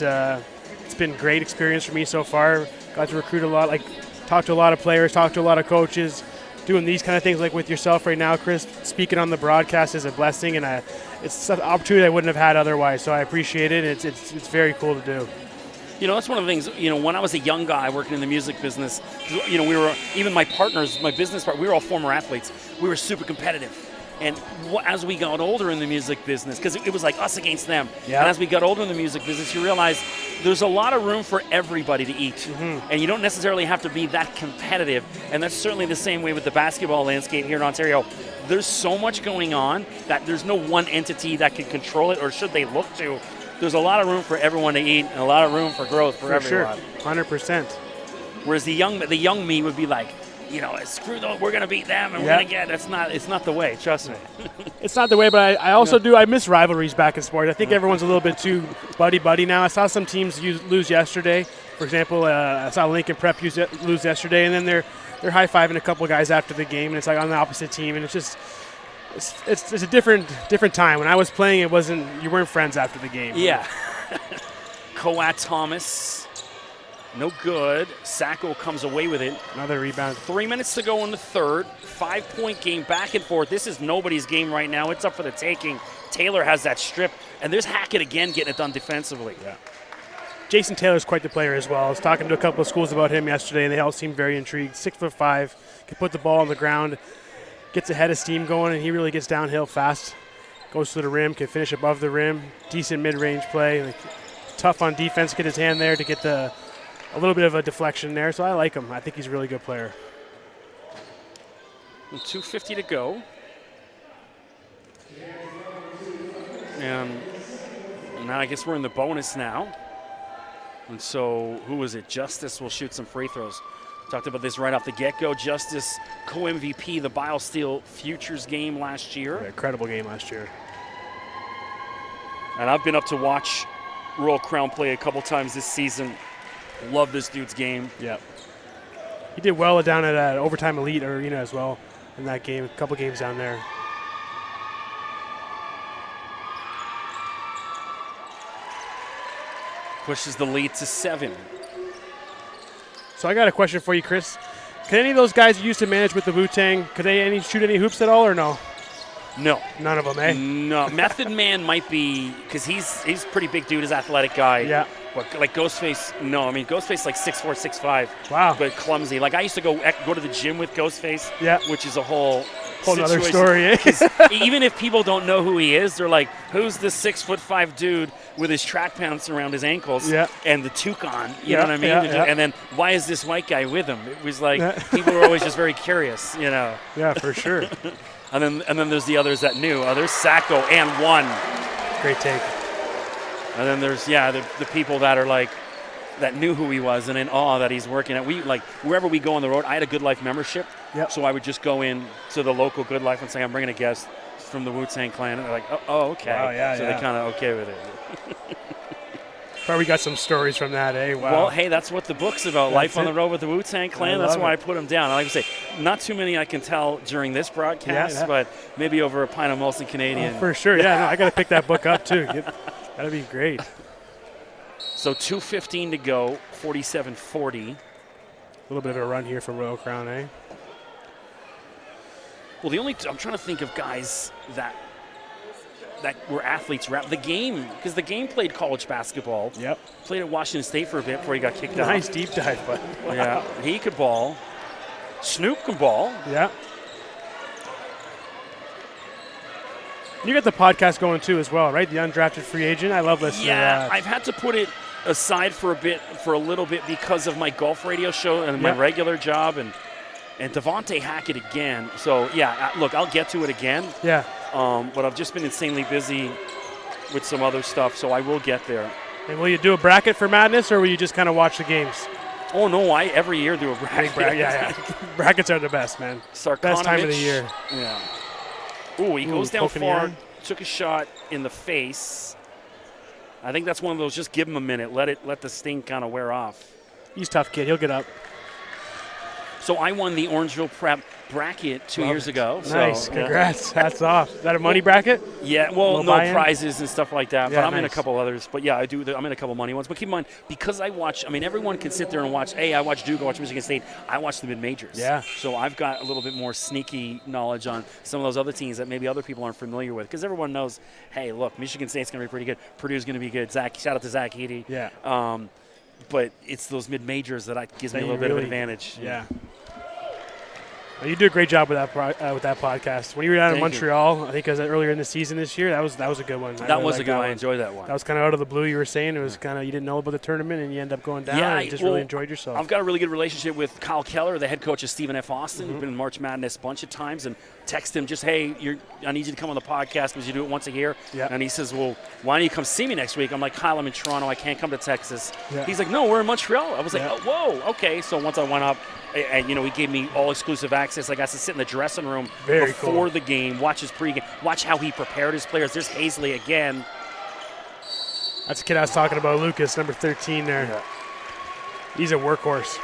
[SPEAKER 3] been a great experience for me so far. Got to recruit a lot, like talk to a lot of players, talk to a lot of coaches. Doing these kind of things like with yourself right now, Chris, speaking on the broadcast is a blessing, and it's an opportunity I wouldn't have had otherwise. So I appreciate it. It's very cool to do.
[SPEAKER 1] You know, that's one of the things, you know, when I was a young guy working in the music business, you know, we were, even my partners, my business partners, we were all former athletes. We were super competitive. And as we got older in the music business, because it was like us against them, and as we got older in the music business, you realize there's a lot of room for everybody to eat. And you don't necessarily have to be that competitive. And that's certainly the same way with the basketball landscape here in Ontario. There's so much going on that there's no one entity that can control it, or should they look to. There's a lot of room for everyone to eat and a lot of room for growth for everyone.
[SPEAKER 3] Sure, 100%.
[SPEAKER 1] Whereas the young me would be like, you know, screw them, we're going to beat them, and we're going to get, it's not the way, trust me.
[SPEAKER 3] It's not the way, but I also I miss rivalries back in sports. I think everyone's a little bit too buddy-buddy now. I saw some teams lose yesterday. For example, I saw Lincoln Prep lose yesterday, and then they're high-fiving a couple guys after the game, and it's like on the opposite team, and it's just, it's a different time. When I was playing, you weren't friends after the game.
[SPEAKER 1] Yeah. Coat Thomas. No good. Sacco comes away with it.
[SPEAKER 3] Another rebound.
[SPEAKER 1] 3 minutes to go in the third. 5-point game, back and forth. This is nobody's game right now. It's up for the taking. Taylor has that strip, and there's Hackett again getting it done defensively.
[SPEAKER 3] Yeah. Jason Taylor's quite the player as well. I was talking to a couple of schools about him yesterday, and they all seemed very intrigued. 6'5", can put the ball on the ground, gets a head of steam going, and he really gets downhill fast. Goes to the rim, can finish above the rim. Decent mid-range play. Like, tough on defense, get his hand there to get a little bit of a deflection there, so I like him. I think he's a really good player.
[SPEAKER 1] 2:50 to go. And now I guess we're in the bonus now. And so who was it? Justice will shoot some free throws. Talked about this right off the get-go. Justice, co-MVP, the BioSteel Futures game last year.
[SPEAKER 3] Yeah, incredible game last year.
[SPEAKER 1] And I've been up to watch Royal Crown play a couple times this season. Love this dude's game.
[SPEAKER 3] Yeah. He did well down at Overtime Elite Arena as well in that game, a couple games down there.
[SPEAKER 1] Pushes the lead to 7.
[SPEAKER 3] So I got a question for you, Chris. Can any of those guys you used to manage with the Wu-Tang, could they shoot any hoops at all or no?
[SPEAKER 1] No.
[SPEAKER 3] None of them, eh?
[SPEAKER 1] No. Method Man might be, because he's a pretty big dude, he's an athletic guy.
[SPEAKER 3] Yeah.
[SPEAKER 1] But like Ghostface, no. I mean, Ghostface like 6'4", 6'5".
[SPEAKER 3] Wow.
[SPEAKER 1] But clumsy. Like I used to go to the gym with Ghostface.
[SPEAKER 3] Yeah.
[SPEAKER 1] Which is a whole
[SPEAKER 3] other story, eh?
[SPEAKER 1] Even if people don't know who he is, they're like, who's this 6'5" dude with his track pants around his ankles and the toucan? You know what I mean? And then why is this white guy with him? It was like people were always just very curious, you know.
[SPEAKER 3] Yeah, for sure.
[SPEAKER 1] And then there's the others that knew. There's Sacco and one.
[SPEAKER 3] Great take.
[SPEAKER 1] And then there's the people that are like that knew who he was and in awe that he's working at. We like wherever we go on the road. I had a Good Life membership, so I would just go in to the local Good Life and say I'm bringing a guest from the Wu-Tang Clan. And they're like, oh okay.
[SPEAKER 3] Wow,
[SPEAKER 1] so they kind of okay with it.
[SPEAKER 3] Probably got some stories from that, eh? Wow.
[SPEAKER 1] Well, hey, that's what the book's about. Life on the road with the Wu-Tang Clan. That's why I put them down. Like I say, not too many I can tell during this broadcast, but maybe over a pint of Molson Canadian.
[SPEAKER 3] For sure, yeah. No, I got to pick that book up too. That'd be great.
[SPEAKER 1] So 2:15 to go, 47-40.
[SPEAKER 3] A little bit of a run here from Royal Crown, eh?
[SPEAKER 1] Well, I'm trying to think of guys that were athletes. The game, because the game played college basketball.
[SPEAKER 3] Yep.
[SPEAKER 1] Played at Washington State for a bit before he got kicked out.
[SPEAKER 3] Nice deep dive, but wow.
[SPEAKER 1] Yeah, he could ball. Snoop can ball.
[SPEAKER 3] Yeah. You got the podcast going too as well, right? The Undrafted Free Agent. I love listening to that.
[SPEAKER 1] I've had to put it aside for a little bit because of my golf radio show and my regular job and Devontae Hackett again. So, look, I'll get to it again.
[SPEAKER 3] Yeah.
[SPEAKER 1] But I've just been insanely busy with some other stuff, so I will get there.
[SPEAKER 3] And will you do a bracket for Madness, or will you just kind of watch the games?
[SPEAKER 1] Oh, no, I every year do a bracket.
[SPEAKER 3] Yeah. Brackets are the best, man. Best time of the year.
[SPEAKER 1] Yeah. Ooh, he goes down
[SPEAKER 3] poking
[SPEAKER 1] far, took a shot in the face. I think that's one of those, just give him a minute, let the sting kind of wear off.
[SPEAKER 3] He's a tough kid. He'll get up.
[SPEAKER 1] So I won the Orangeville Prep bracket 2 years ago.
[SPEAKER 3] Nice.
[SPEAKER 1] So,
[SPEAKER 3] Congrats. Hats off. Is that a money bracket?
[SPEAKER 1] Yeah, well, no
[SPEAKER 3] buy-in?
[SPEAKER 1] prizes and stuff like that.
[SPEAKER 3] Yeah,
[SPEAKER 1] but I'm in a
[SPEAKER 3] nice.
[SPEAKER 1] couple others. But yeah, I'm in a couple money ones. But keep in mind, because I watch, everyone can sit there and watch, hey, I watch Duke, I watch Michigan State, I watch the mid-majors.
[SPEAKER 3] Yeah.
[SPEAKER 1] So I've got a little bit more sneaky knowledge on some of those other teams that maybe other people aren't familiar with. Because everyone knows, hey, look, Michigan State's going to be pretty good. Purdue's going to be good. Shout out to Zach Eady.
[SPEAKER 3] Yeah.
[SPEAKER 1] But it's those mid-majors that gives me a little bit of an advantage.
[SPEAKER 3] Yeah. Well, you do a great job with that podcast. When you were down in Montreal, I think it was earlier in the season this year, that was a good one.
[SPEAKER 1] That was a good one. I enjoyed that one.
[SPEAKER 3] That was kind of out of the blue. You were saying it was kind of you didn't know about the tournament and you end up going down.
[SPEAKER 1] Yeah,
[SPEAKER 3] and just really enjoyed yourself.
[SPEAKER 1] I've got a really good relationship with Kyle Keller, the head coach of Stephen F. Austin. We've been in March Madness a bunch of times, and text him just, hey, I need you to come on the podcast because you do it once a year.
[SPEAKER 3] Yeah.
[SPEAKER 1] And he says, well, why don't you come see me next week? I'm like, Kyle, I'm in Toronto. I can't come to Texas.
[SPEAKER 3] Yeah.
[SPEAKER 1] He's like, no, we're in Montreal. I was like, oh, whoa, okay. So once I went up, and he gave me all exclusive access. I got to sit in the dressing room before the game, watch his pregame, watch how he prepared his players. There's Hazley again.
[SPEAKER 3] That's the kid I was talking about, Lucas, number 13 there.
[SPEAKER 1] Yeah.
[SPEAKER 3] He's a workhorse.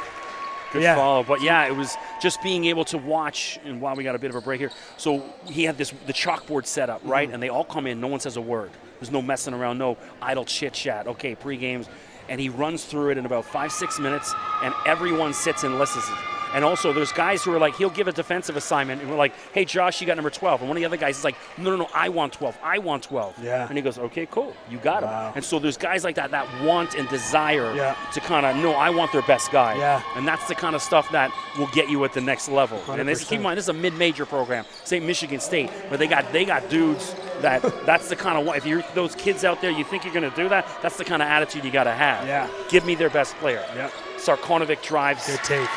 [SPEAKER 1] Good follow. But, yeah, it was just being able to watch, and while we got a bit of a break here. So he had the chalkboard set up, right? And they all come in. No one says a word. There's no messing around, no idle chit-chat. Okay, pregames. And he runs through it in about 5-6 minutes, and everyone sits and listens. And also, there's guys who are like, he'll give a defensive assignment, and we're like, hey, Josh, you got number 12. And one of the other guys is like, no, I want 12. I want 12.
[SPEAKER 3] Yeah.
[SPEAKER 1] And he goes, okay, cool. You got him.
[SPEAKER 3] Wow.
[SPEAKER 1] And so there's guys like that want and desire to kind of, no, I want their best guy.
[SPEAKER 3] Yeah.
[SPEAKER 1] And that's the kind of stuff that will get you at the next level.
[SPEAKER 3] 100%.
[SPEAKER 1] And keep in mind, this is a mid-major program, St. Michigan State, but they got dudes that's the kind of, if you're those kids out there, you think you're going to do that, that's the kind of attitude you got to have.
[SPEAKER 3] Yeah.
[SPEAKER 1] Give me their best player.
[SPEAKER 3] Yeah.
[SPEAKER 1] Sarkonovic drives.
[SPEAKER 3] Good take.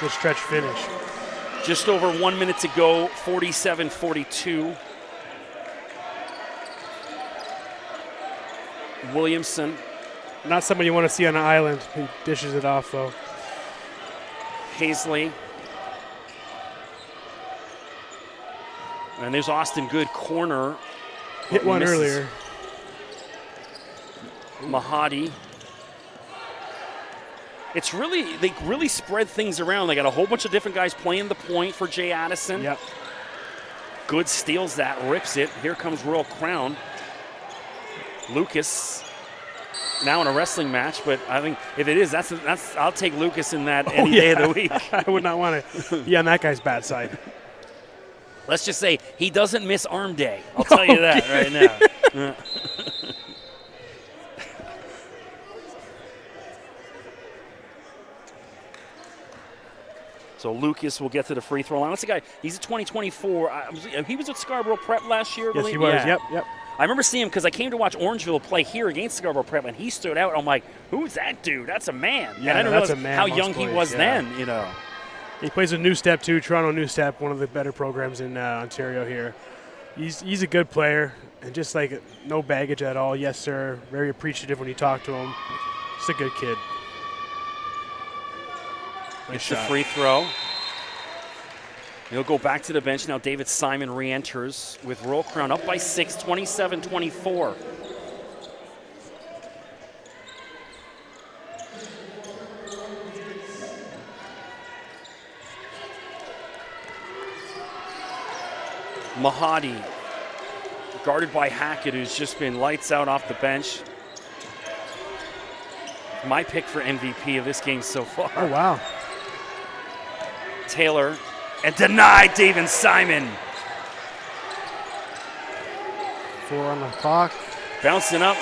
[SPEAKER 3] Good stretch finish.
[SPEAKER 1] Just over 1 minute to go, 47-42. Williamson.
[SPEAKER 3] Not somebody you want to see on an island. He dishes it off, though.
[SPEAKER 1] Hazley. And there's Austin Good, corner.
[SPEAKER 3] Hit one earlier.
[SPEAKER 1] Mahadi. It's really, they really spread things around. They got a whole bunch of different guys playing the point for Jay Addison.
[SPEAKER 3] Yep.
[SPEAKER 1] Good steals that, rips it. Here comes Royal Crown. Lucas now in a wrestling match, but I think if it is, that's I'll take Lucas in that any day of the week.
[SPEAKER 3] I would not want to be on that guy's bad side.
[SPEAKER 1] Let's just say he doesn't miss arm day. I'll tell you that right now. So Lucas will get to the free throw line. That's the guy. He's a 2024. He was at Scarborough Prep last year, I
[SPEAKER 3] Yes,
[SPEAKER 1] believe.
[SPEAKER 3] he was.
[SPEAKER 1] Yeah.
[SPEAKER 3] Yep.
[SPEAKER 1] I remember seeing him because I came to watch Orangeville play here against Scarborough Prep, and he stood out. I'm like, who's that dude? That's a man.
[SPEAKER 3] Yeah,
[SPEAKER 1] and I didn't
[SPEAKER 3] that's
[SPEAKER 1] realize
[SPEAKER 3] a man
[SPEAKER 1] how
[SPEAKER 3] most
[SPEAKER 1] young he
[SPEAKER 3] plays,
[SPEAKER 1] was
[SPEAKER 3] yeah.
[SPEAKER 1] then,
[SPEAKER 3] He plays with New Step, too. Toronto New Step, one of the better programs in Ontario here. He's a good player, and just like no baggage at all. Yes, sir. Very appreciative when you talk to him. Just a good kid.
[SPEAKER 1] It's a free throw. He'll go back to the bench. Now David Simon re-enters with Royal Crown up by 6, 27-24. Mahadi, guarded by Hackett, who's just been lights out off the bench. My pick for MVP of this game so far.
[SPEAKER 3] Oh, wow.
[SPEAKER 1] Taylor, and denied David Simon.
[SPEAKER 3] 4 on the clock.
[SPEAKER 1] Bouncing up.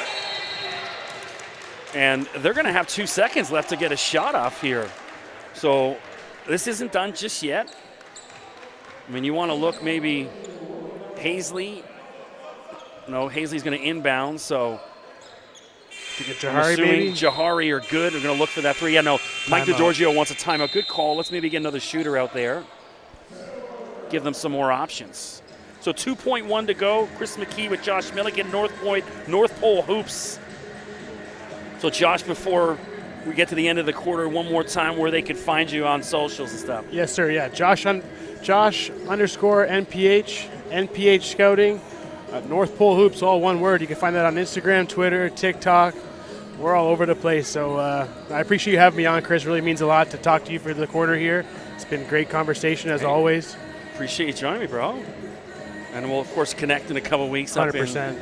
[SPEAKER 1] And they're going to have 2 seconds left to get a shot off here. So this isn't done just yet. I mean, you want to look maybe Hazley. No, Hazley's going to inbound, so
[SPEAKER 3] Jahari,
[SPEAKER 1] assuming
[SPEAKER 3] maybe?
[SPEAKER 1] Jahari are good. We're going to look for that 3. Yeah, no, Mike
[SPEAKER 3] Timeout.
[SPEAKER 1] DeGiorgio wants a timeout. Good call. Let's maybe get another shooter out there. Give them some more options. So 2.1 to go. Chris McKee with Josh Milligan, North Point, North Pole Hoops. So Josh, before we get to the end of the quarter, one more time where they could find you on socials and stuff.
[SPEAKER 3] Yes, sir. Yeah, Josh _NPH Scouting, North Pole Hoops, all one word. You can find that on Instagram, Twitter, TikTok. We're all over the place. So I appreciate you having me on, Chris. Really means a lot to talk to you for the quarter here. It's been a great conversation as always.
[SPEAKER 1] Appreciate you joining me, bro. And we'll of course connect in a couple weeks.
[SPEAKER 3] 100%.
[SPEAKER 1] Up in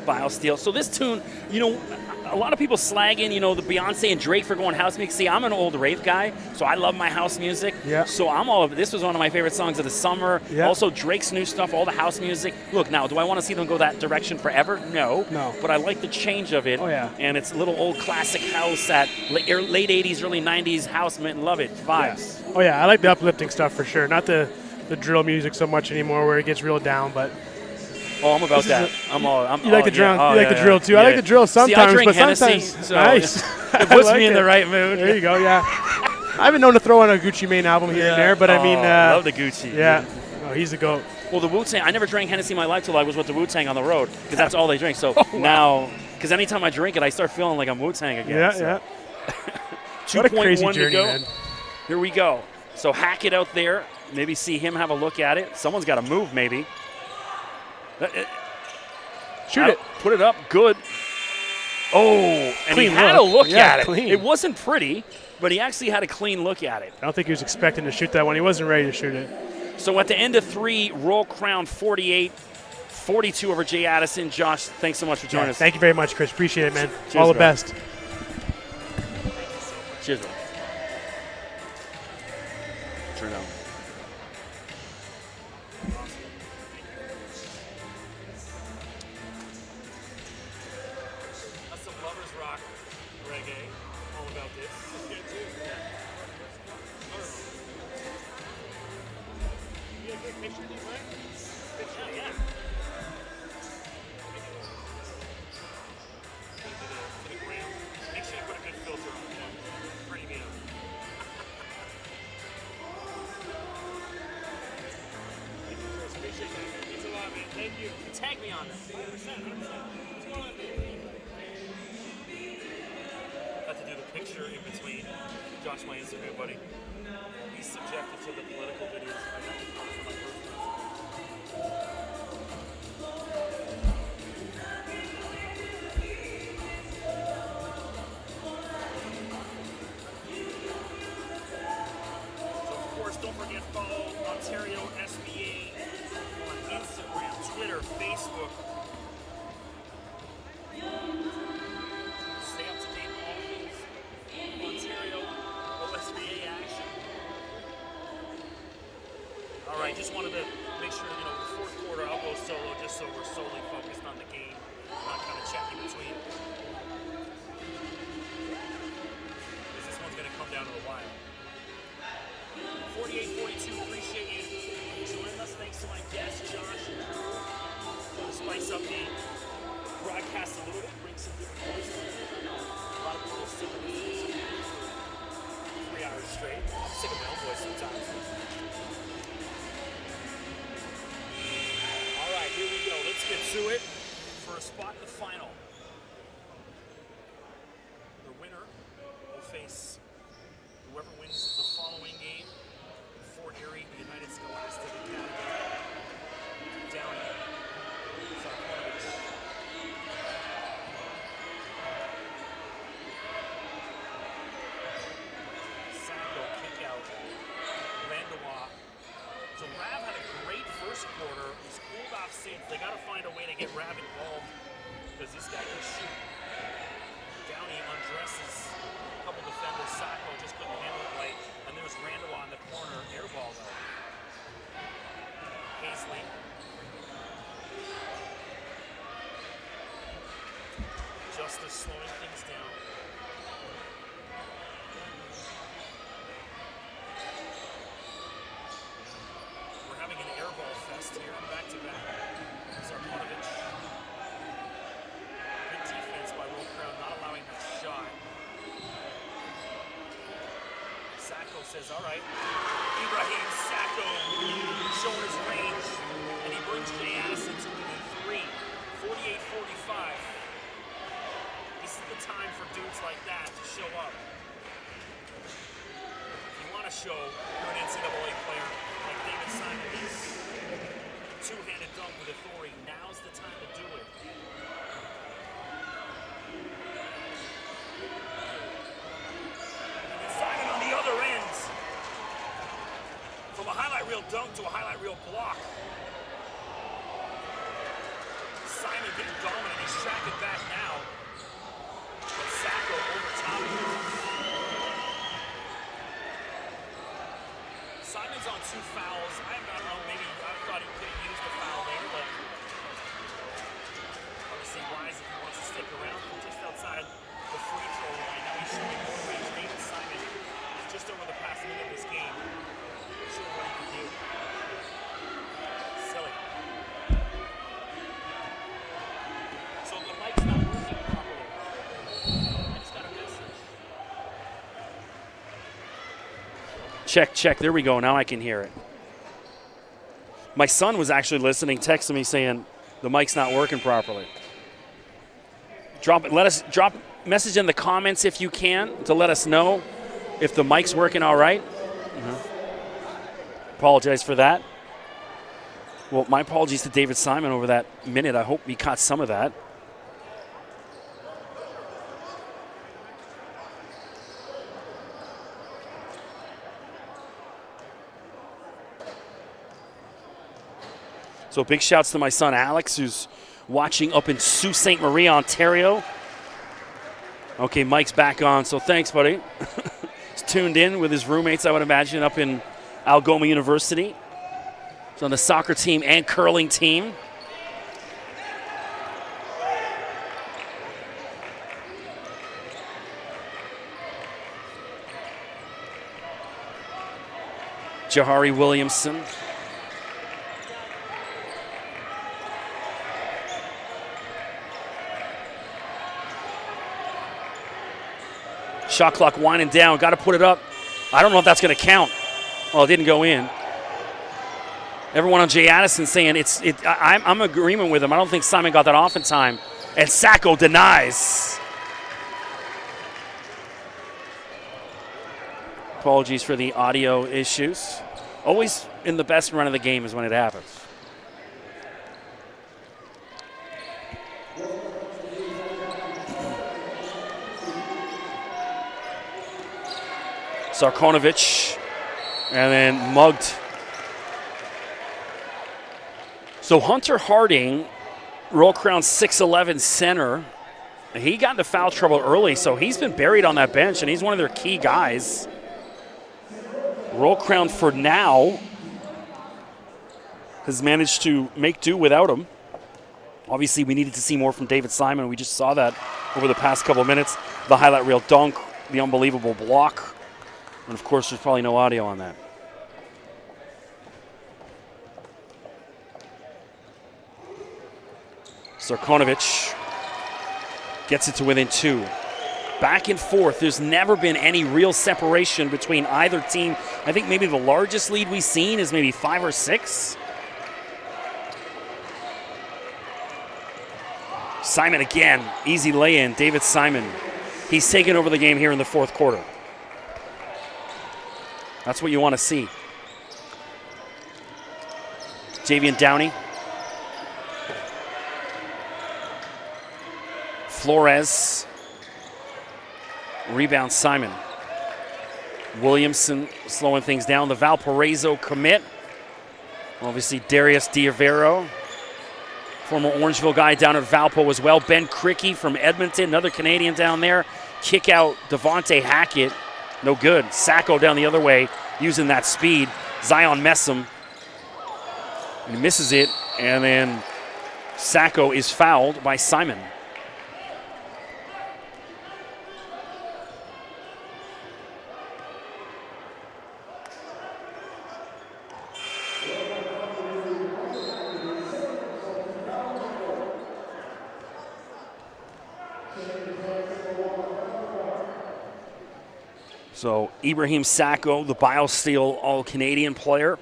[SPEAKER 1] BioSteel. So this tune, you know, a lot of people slagging, you know, the Beyonce and Drake for going house music. See, I'm an old rave guy, so I love my house music.
[SPEAKER 3] Yeah.
[SPEAKER 1] So I'm all of it. This was one of my favorite songs of the summer.
[SPEAKER 3] Yeah.
[SPEAKER 1] Also, Drake's new stuff, all the house music. Look, now, do I want to see them go that direction forever? No.
[SPEAKER 3] No.
[SPEAKER 1] But I like the change of it.
[SPEAKER 3] Oh, yeah.
[SPEAKER 1] And it's a little old classic house that late 80s, early 90s house. Man, love it. Vibes.
[SPEAKER 3] Yeah. Oh, yeah. I like the uplifting stuff for sure. Not the drill music so much anymore where it gets real down, but.
[SPEAKER 1] Oh, I'm about that.
[SPEAKER 3] You like the drill?
[SPEAKER 1] Yeah.
[SPEAKER 3] You like the drill too? I like the drill sometimes,
[SPEAKER 1] See, I drink
[SPEAKER 3] but
[SPEAKER 1] Hennessy,
[SPEAKER 3] sometimes
[SPEAKER 1] so
[SPEAKER 3] nice.
[SPEAKER 1] It puts
[SPEAKER 3] like
[SPEAKER 1] me in the right mood.
[SPEAKER 3] There you go. Yeah. I've been known to throw on a Gucci Mane album here and there, but I mean,
[SPEAKER 1] love the Gucci.
[SPEAKER 3] Yeah. Oh, he's the GOAT.
[SPEAKER 1] Well, the Wu-Tang, I never drank Hennessy in my life till I was with the Wu-Tang on the road, because that's all they drink. So now, because anytime I drink it, I start feeling like I'm Wu-Tang again.
[SPEAKER 3] Yeah,
[SPEAKER 1] so.
[SPEAKER 3] yeah.
[SPEAKER 1] 2.1
[SPEAKER 3] What a crazy
[SPEAKER 1] to
[SPEAKER 3] journey,
[SPEAKER 1] go.
[SPEAKER 3] man.
[SPEAKER 1] Here we go. So Hackett out there. Maybe see him have a look at it. Someone's got to move, maybe.
[SPEAKER 3] Shoot it.
[SPEAKER 1] Put it up. Good. Oh, and
[SPEAKER 3] Clean
[SPEAKER 1] he had
[SPEAKER 3] look.
[SPEAKER 1] a look
[SPEAKER 3] Yeah,
[SPEAKER 1] at it.
[SPEAKER 3] clean.
[SPEAKER 1] It wasn't pretty, but he actually had a clean look at it.
[SPEAKER 3] I don't think he was expecting to shoot that one. He wasn't ready to shoot it.
[SPEAKER 1] So at the end of 3, Royal Crown 48-42 over Jay Addison. Josh, thanks so much for joining us.
[SPEAKER 3] Thank you very much, Chris. Appreciate it, man.
[SPEAKER 1] Cheers,
[SPEAKER 3] All the
[SPEAKER 1] bro.
[SPEAKER 3] best.
[SPEAKER 1] Cheers, bro. Turn out. That's some lovers rock reggae. All about this. That's good too. Yeah. You got a good picture of these, right? Yeah. For the gram. Make sure you put a good filter on it. Premium. Thank you, Chris. Appreciate that. Means a lot, man. Thank you. Tag me on this. 100%. What's going on, man? Had to do the picture in between. Josh, my Instagram buddy. He's subjected to the political videos. I have to post for my first one. So of course, don't forget follow Ontario SBA on Instagram, Twitter, Facebook. Stay up to date on all things Ontario OSBA action. All right, just wanted to make sure, you know, the fourth quarter I'll go solo just so we're solely focused on the game, not kind of chatting between. Because this one's going to come down to the wire. 48-42, appreciate you joining us. Thanks to my guests, Josh and Drew. To spice up the broadcast a little bit, bring some different voices. A lot of people sick of listening for 3 hours straight. I'm sick of my own voice sometimes. All right, here we go. Let's get to it for a spot in the final. The winner will face whoever wins the following game. Fort Erie United Scholastic Academy. Downey. Sarkonovich. Sacco kick out. Randois. So Rav had a great first quarter. He's cooled off since. They got to find a way to get Rav involved because this guy can shoot. Downey undresses a couple defenders. Sacco just couldn't handle it right. And there's Randois in the corner. Air ball though. Paisley. Justice slowing things down. We're having an air ball fest here, back to back. Sarkonovich. Good defense by Will Crown, not allowing that shot. Sacco says, all right. Ibrahim Sacco showing his range, and he brings Jay Addison to within 3, 48-45. This is the time for dudes like that to show up. If you want to show you're an NCAA player like David Simon is, two-handed dunk with authority, now's the time to do it. And Simon on the other end. From a highlight reel dunk to a highlight reel block. Simon getting dominant. He's tracked it back now. But Sacco over top of him. Simon's on 2 fouls. I don't know, maybe I thought he could have used a foul there, but obviously wise if he wants to stick around from just outside the free throw line. Now he's showing more range. David Simon is just over the past minute of this game. Sure what he can do. Silly. So the mic's not working properly. I just got a message. Check. There we go. Now I can hear it. My son was actually listening, texting me saying the mic's not working properly. Drop message in the comments if you can to let us know if the mic's working all right. Apologize for that. Well, my apologies to David Simon over that minute. I hope he caught some of that. So big shouts to my son Alex, who's watching up in Sault Ste. Marie, Ontario. Okay, Mike's back on, so thanks, buddy. He's tuned in with his roommates, I would imagine, up in Algoma University. He's on the soccer team and curling team. Jahari Williamson. Shot clock winding down. Got to put it up. I don't know if that's going to count. Well, it didn't go in. Everyone on Jay Addison saying I'm in agreement with him. I don't think Simon got that off in time. And Sacco denies. Apologies for the audio issues. Always in the best run of the game is when it happens. Sarkonovich, and then mugged. So Hunter Harding, Royal Crown 6'11" center, he got into foul trouble early, so he's been buried on that bench, and he's one of their key guys. Royal Crown, for now, has managed to make do without him. Obviously, we needed to see more from David Simon. We just saw that over the past couple of minutes. The highlight reel dunk, the unbelievable block. And, of course, there's probably no audio on that. Sarkonovich gets it to within 2. Back and forth. There's never been any real separation between either team. I think maybe the largest lead we've seen is maybe 5 or 6. Simon again. Easy lay-in. David Simon. He's taken over the game here in the fourth quarter. That's what you want to see. Javian Downey. Flores. Rebound Simon. Williamson slowing things down. The Valparaiso commit. Obviously Darius Diavero, former Orangeville guy down at Valpo as well. Ben Cricky from Edmonton, another Canadian down there. Kick out Devontae Hackett. No good. Sacco down the other way using that speed. Zion Messam. He misses it, and then Sacco is fouled by Simon. So Ibrahim Sacco, the BioSteel All-Canadian player.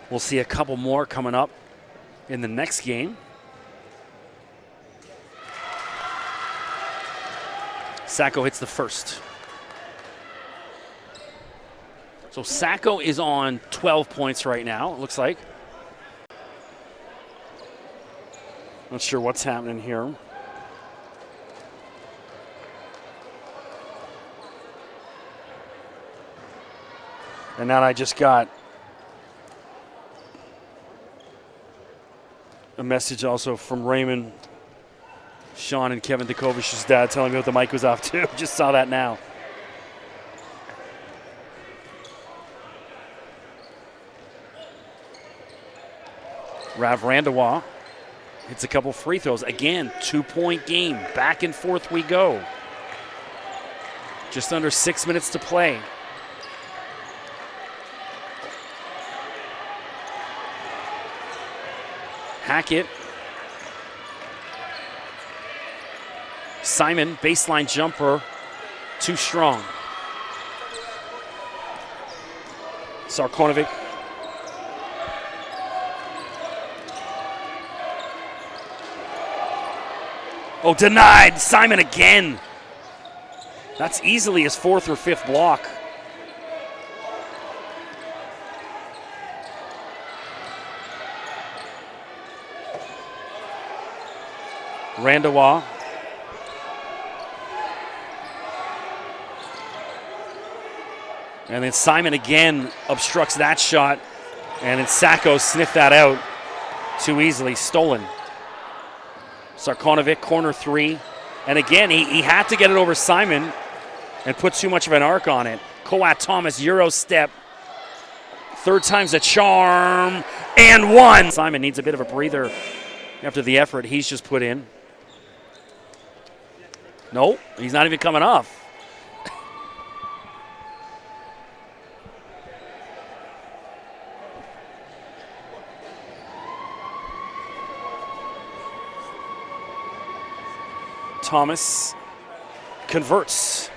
[SPEAKER 1] We'll see a couple more coming up in the next game. Sacco hits the first. So Sacco is on 12 points right now, it looks like. Not sure what's happening here. And now I just got a message also from Raymond, Sean, and Kevin Dukovic's dad telling me what the mic was off too. Just saw that now. Rav Randawa hits a couple free throws. Again, 2-point game. Back and forth we go. Just under 6 minutes to play. Hackett. Simon, baseline jumper, too strong. Sarkonovic. Oh, denied. Simon again. That's easily his 4th or 5th block. Randawa. And then Simon again obstructs that shot. And then Sacco sniffed that out too easily. Stolen. Sarkonovic, corner 3. And again, he had to get it over Simon and put too much of an arc on it. Coat Thomas, Euro step. 3rd time's a charm. And 1. Simon needs a bit of a breather after the effort he's just put in. No, he's not even coming off. Thomas converts.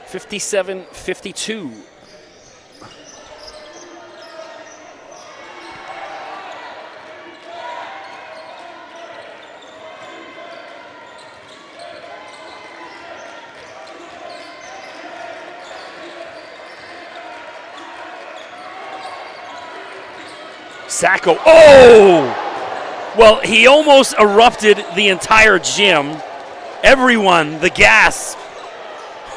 [SPEAKER 1] 57-52. Sacco. Oh! Well, he almost erupted the entire gym. Everyone, the gasp.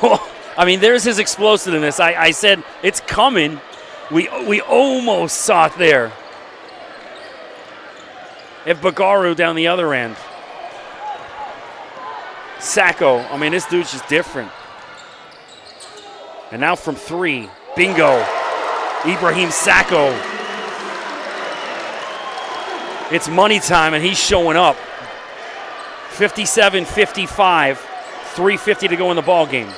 [SPEAKER 1] I mean, there's his explosiveness. I said, it's coming. We almost saw it there. If Bagaru down the other end. Sacco, I mean, this dude's just different. And now from 3, bingo. Ibrahim Sacco. It's money time, and he's showing up. 57-55, 3:50 to go in the ball game.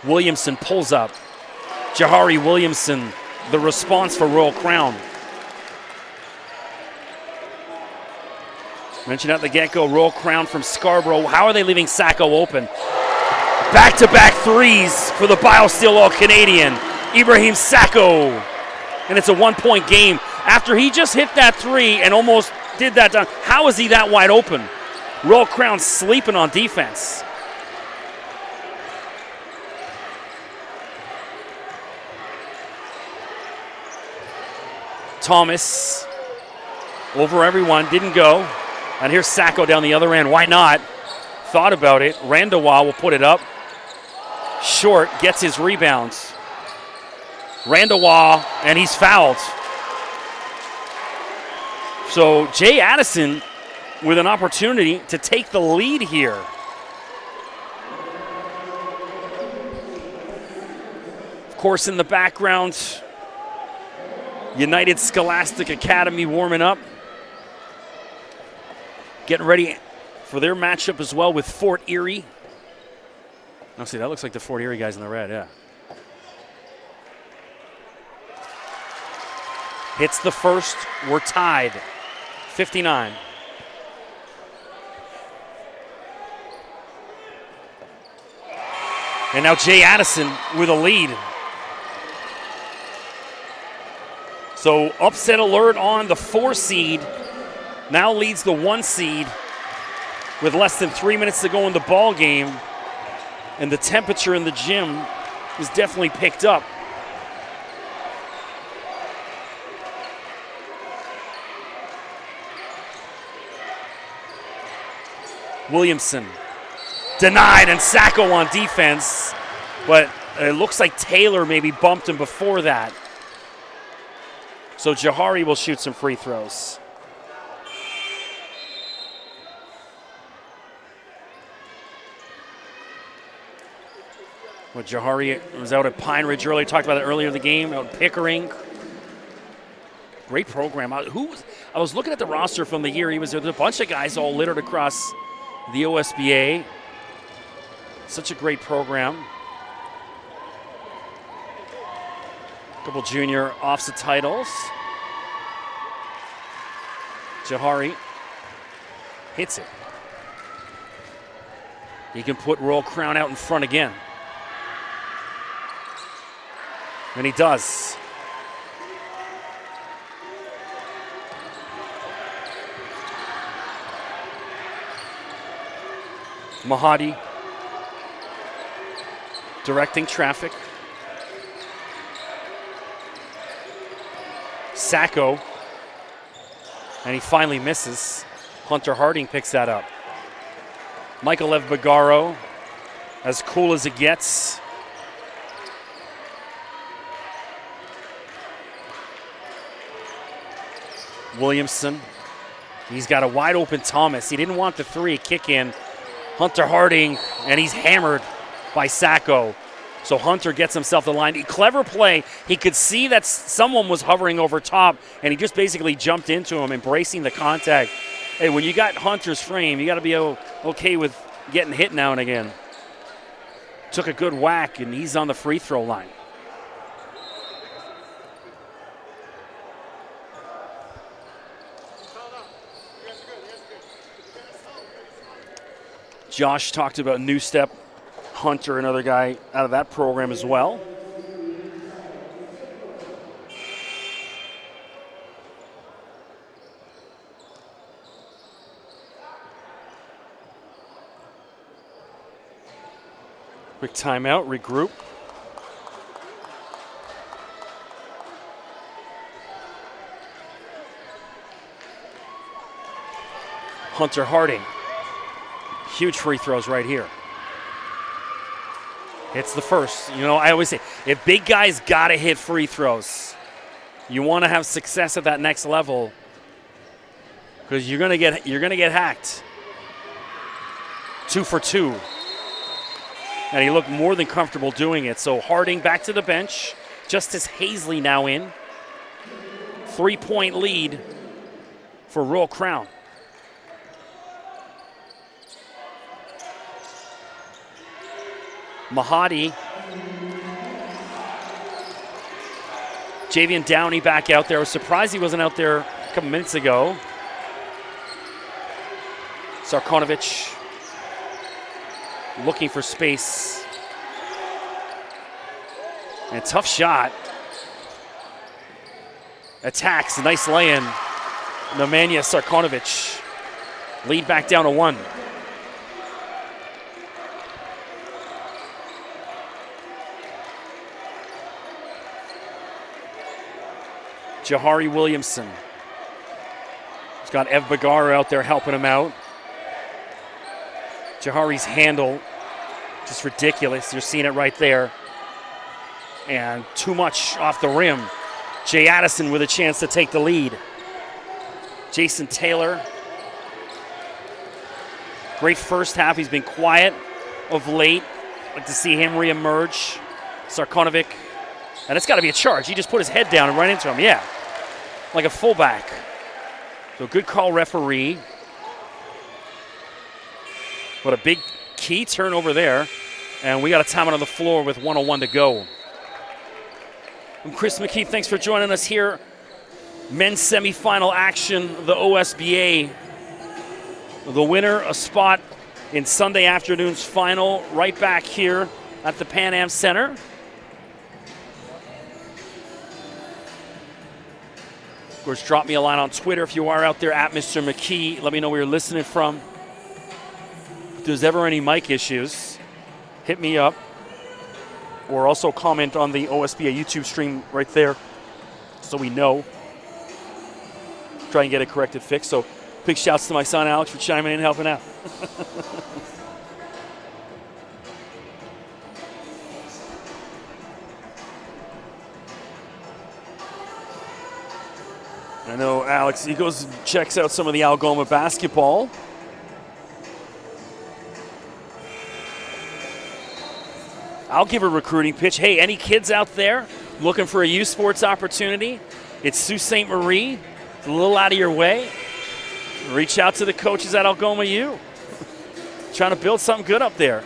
[SPEAKER 1] Williamson pulls up. Jahari Williamson, the response for Royal Crown. Mentioned at the get-go, Royal Crown from Scarborough. How are they leaving Sacco open? Back-to-back threes for the BioSteel All-Canadian. Ibrahim Sacco. And it's a 1-point game. After he just hit that 3 and almost did that down, how is he that wide open? Royal Crown sleeping on defense. Thomas over everyone, didn't go. And here's Sacco down the other end. Why not? Thought about it. Randawa will put it up. Short, gets his rebounds. Randawa, and he's fouled. So Jay Addison with an opportunity to take the lead here. Of course, in the background, United Scholastic Academy warming up. Getting ready for their matchup as well with Fort Erie. Now see, that looks like the Fort Erie guys in the red, yeah. Hits the first. We're tied. 59. And now Jay Addison with a lead. So upset alert on the 4 seed. Now leads the 1 seed with less than 3 minutes to go in the ball game. And the temperature in the gym is definitely picked up. Williamson denied, and Sacco on defense, but it looks like Taylor maybe bumped him before that. So Jahari will shoot some free throws. Well, Jahari was out at Pine Ridge earlier, talked about it earlier in the game, out in Pickering. Great program. I was looking at the roster from the year he was there. There's a bunch of guys all littered across the OSBA. Such a great program. A couple junior OFSA titles. Jahari hits it. He can put Royal Crown out in front again. And he does. Mahadi directing traffic. Sacco. And he finally misses. Hunter Harding picks that up. Michael Evbagaro, as cool as it gets. Williamson. He's got a wide open Thomas. He didn't want the 3 kick in. Hunter Harding, and he's hammered by Sacco. So Hunter gets himself the line. Clever play. He could see that someone was hovering over top, and he just basically jumped into him, embracing the contact. Hey, when you got Hunter's frame, you got to be okay with getting hit now and again. Took a good whack, and he's on the free throw line. Josh talked about New Step, Hunter, another guy out of that program as well. Quick timeout, regroup. Hunter Harding. Huge free throws right here. Hits the first. You know, I always say, if big guys got to hit free throws, you want to have success at that next level, because you're gonna get hacked. 2 for 2, and he looked more than comfortable doing it. So Harding back to the bench. Justice Hazley now in. 3-point lead for Royal Crown. Mahadi. Javian Downey back out there. I was surprised he wasn't out there a couple minutes ago. Sarkonovich looking for space. And tough shot. Attacks, nice lay-in. Nemanja Sarkonovich. Lead back down to 1. Jahari Williamson. He's got Evbagaro out there helping him out. Jahari's handle, just ridiculous. You're seeing it right there. And too much off the rim. Jay Addison with a chance to take the lead. Jason Taylor. Great first half. He's been quiet of late. Like to see him reemerge. Sarkonovic. And it's got to be a charge. He just put his head down and ran into him. Yeah, like a fullback. So good call, referee. But a big key turnover there. And we got a timeout on the floor with 1:01 to go. I'm Chris McKee. Thanks for joining us here men's semifinal action, the OSBA. The winner, a spot in Sunday afternoon's final, right back here at the Pan Am Center. Of course, drop me a line on Twitter if you are out there, at Mr. McKee. Let me know where you're listening from. If there's ever any mic issues, hit me up. Or also comment on the OSBA YouTube stream right there so we know. Try and get it corrected, fixed. So big shouts to my son Alex for chiming in and helping out. I know Alex, he goes and checks out some of the Algoma basketball. I'll give a recruiting pitch. Hey, any kids out there looking for a youth sports opportunity? It's Sault Ste. Marie. It's a little out of your way. Reach out to the coaches at Algoma U. Trying to build something good up there.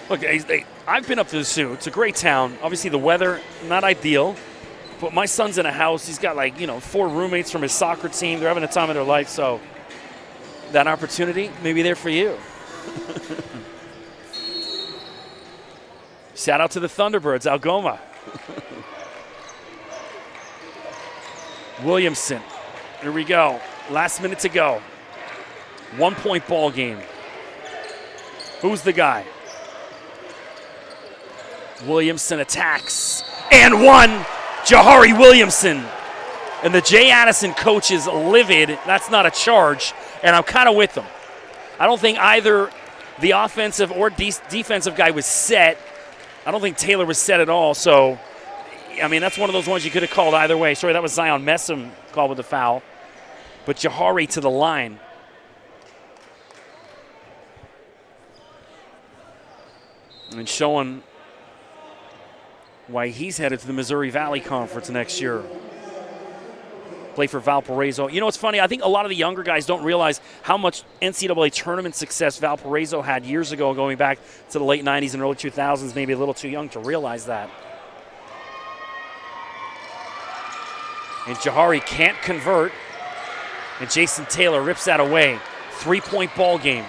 [SPEAKER 1] Look, I've been up to the Sioux. It's a great town. Obviously, the weather, not ideal. But my son's in a house. He's got 4 roommates from his soccer team. They're having the time of their life. So that opportunity may be there for you. Shout out to the Thunderbirds, Algoma. Williamson. Here we go. Last minute to go. 1-point ball game. Who's the guy? Williamson attacks. And one. Jahari Williamson. And the Jay Addison coach is livid. That's not a charge. And I'm kind of with them. I don't think either the offensive or defensive guy was set. I don't think Taylor was set at all. So, I mean, that's one of those ones you could have called either way. Sorry, that was Zion Messam called with the foul. But Jahari to the line. And showing why he's headed to the Missouri Valley Conference next year. Play for Valparaiso. You know, it's funny. I think a lot of the younger guys don't realize how much NCAA tournament success Valparaiso had years ago, going back to the late 90s and early 2000s. Maybe a little too young to realize that. And Jahari can't convert. And Jason Taylor rips that away. 3-point ball game.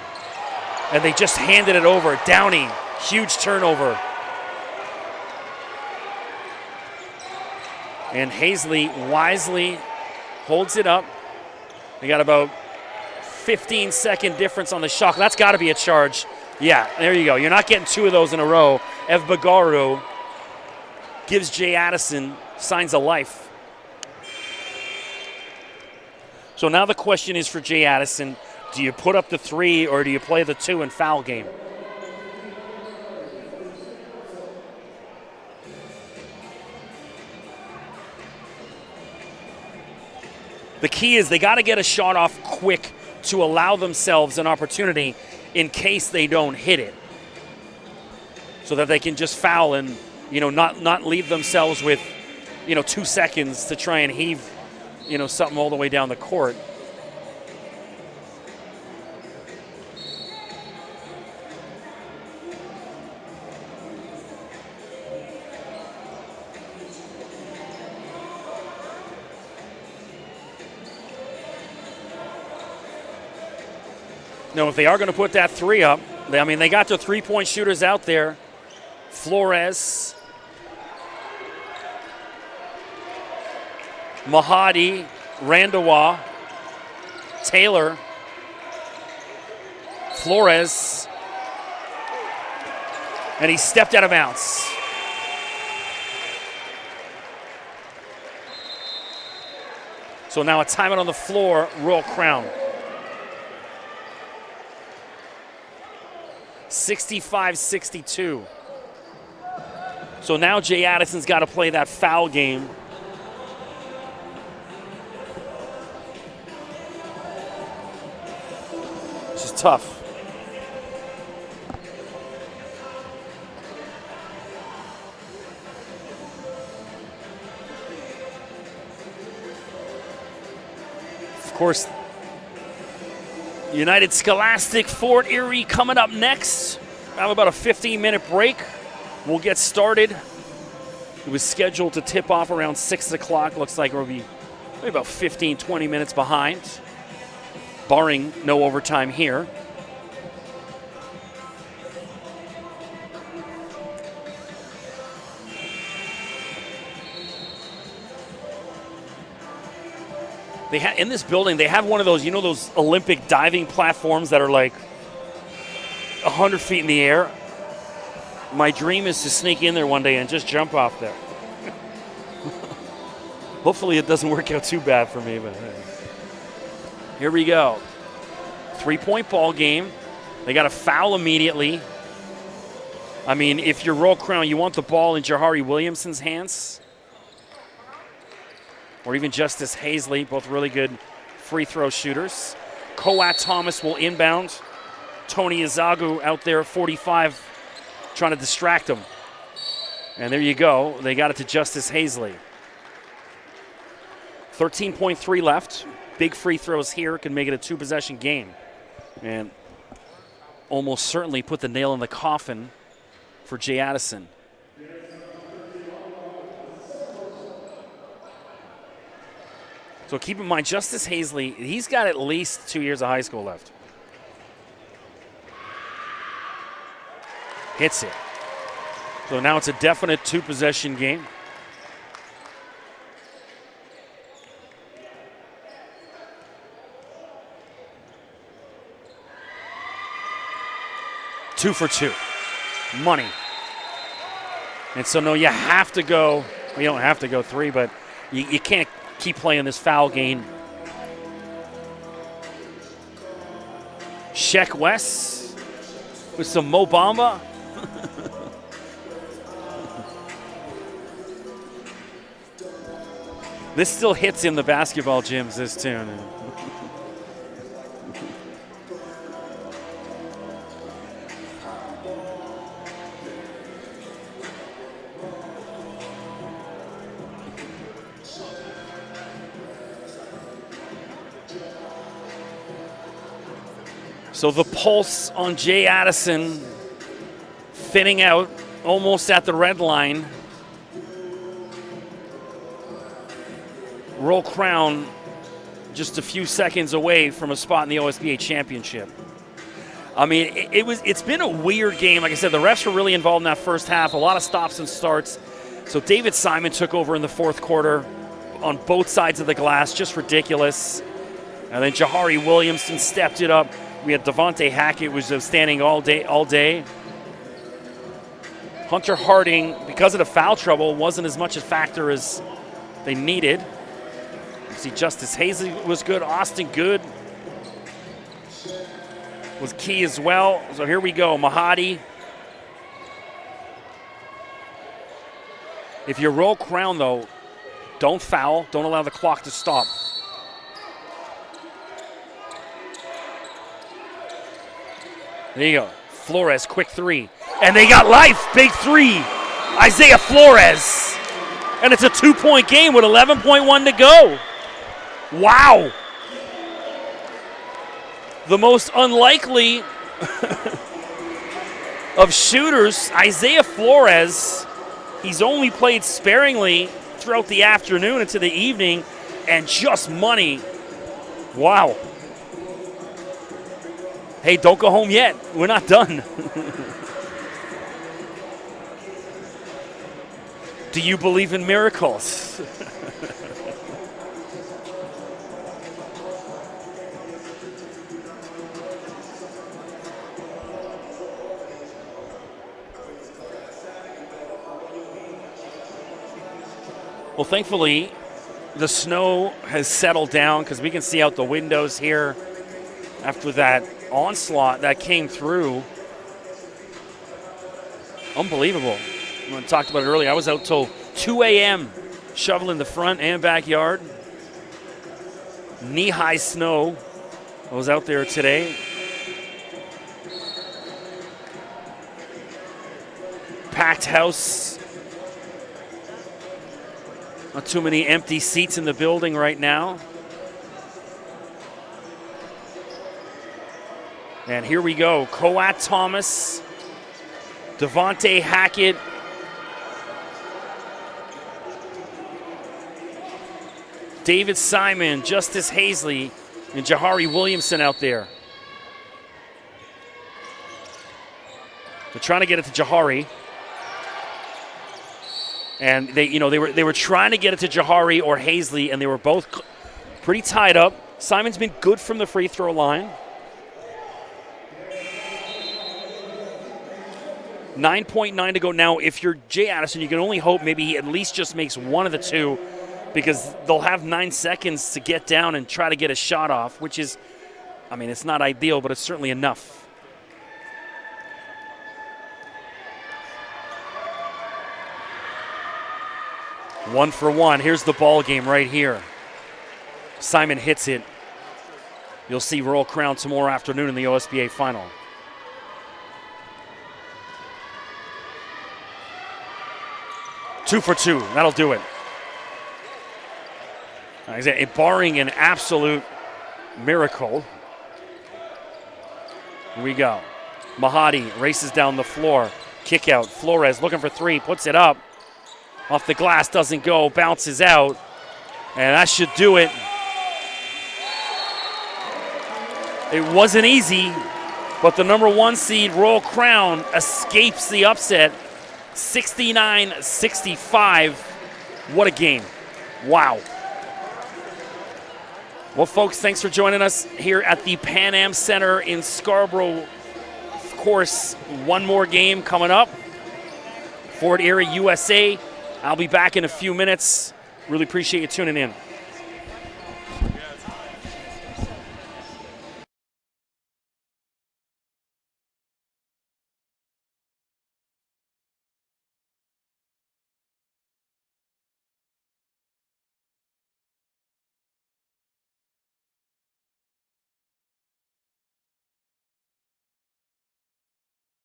[SPEAKER 1] And they just handed it over. Downey, huge turnover. And Hazley wisely holds it up. They got about 15-second difference on the shot. That's got to be a charge. Yeah, there you go. You're not getting 2 of those in a row. Ev Bagaru gives Jay Addison signs of life. So now the question is for Jay Addison, do you put up the 3 or do you play the 2 and foul game? The key is they got to get a shot off quick to allow themselves an opportunity in case they don't hit it, so that they can just foul and not leave themselves with 2 seconds to try and heave something all the way down the court. Now, if they are going to put that 3 up, they got their 3-point shooters out there. Flores, Mahadi, Randawa, Taylor, Flores, and he stepped out of bounds. So now a timeout on the floor, Royal Crown. 65-62. So now Jay Addison's got to play that foul game. This is tough. Of course, United Scholastic Fort Erie coming up next have about a 15-minute break. We'll get started. It was scheduled to tip off around 6 o'clock. Looks like we'll be maybe about 15, 20 minutes behind, barring no overtime here. In this building, they have one of those, those Olympic diving platforms that are like 100 feet in the air. My dream is to sneak in there one day and just jump off there. Hopefully it doesn't work out too bad for me, but hey. Here we go. 3-point ball game. They got a foul immediately. I mean, if you're Roll Crown, you want the ball in Jahari Williamson's hands. Or even Justice Hazley, both really good free throw shooters. Coat Thomas will inbound. Tony Izagu out there, 45, trying to distract him. And there you go. They got it to Justice Hazley. 13.3 left. Big free throws here can make it a 2-possession game. And almost certainly put the nail in the coffin for Jay Addison. So keep in mind, Justice Hazley, he's got at least 2 years of high school left. Hits it. So now it's a definite 2-possession game. Two for two. Money. And so, no, you have to go. Well, you don't have to go 3, but you can't keep playing this foul game. Sheck West with some Mo Bamba. This still hits in the basketball gyms, this tune. So the pulse on Jay Addison thinning out almost at the red line. Roll Crown just a few seconds away from a spot in the OSBA championship. I mean, it's been a weird game. Like I said, the refs were really involved in that first half. A lot of stops and starts. So David Simon took over in the fourth quarter on both sides of the glass. Just ridiculous. And then Jahari Williamson stepped it up. We had Devontae Hackett was standing all day. Hunter Harding, because of the foul trouble, wasn't as much a factor as they needed. You see Justice Hazley was good. Austin Good was key as well. So here we go, Mahadi. If you Roll Crown, though, don't foul. Don't allow the clock to stop. There you go. Flores, quick 3. And they got life. Big 3. Isaiah Flores. And it's a 2-point game with 11.1 to go. Wow. The most unlikely of shooters, Isaiah Flores. He's only played sparingly throughout the afternoon into the evening, and just money. Wow. Hey, don't go home yet. We're not done. Do you believe in miracles? Well, thankfully, the snow has settled down because we can see out the windows here after that onslaught that came through. Unbelievable. I talked about it earlier. I was out till 2 a.m. shoveling the front and backyard. Knee-high snow. I was out there today. Packed house. Not too many empty seats in the building right now. And here we go. Coat Thomas Devontae Hackett. David Simon, Justice Hazley, and Jahari Williamson out there. They're trying to get it to Jahari. And they were trying to get it to Jahari or Hazley, and they were both pretty tied up. Simon's been good from the free throw line. 9.9 to go now. If you're Jay Addison, you can only hope maybe he at least just makes one of the two, because they'll have 9 seconds to get down and try to get a shot off, which is, I mean, it's not ideal, but it's certainly enough. One for one. Here's the ball game right here. Simon hits it. You'll see Royal Crown tomorrow afternoon in the OSBA Final. Two for two. That'll do it. Barring an absolute miracle. Here we go. Mahadi races down the floor. Kick out. Flores looking for three. Puts it up. Off the glass. Doesn't go. Bounces out. And that should do it. It wasn't easy, but the number 1 seed, Royal Crown, escapes the upset. 69-65. What a game. Wow. Well, folks, thanks for joining us here at the Pan Am Center in Scarborough. Of course, one more game coming up. Ford Erie, USA. I'll be back in a few minutes. Really appreciate you tuning in.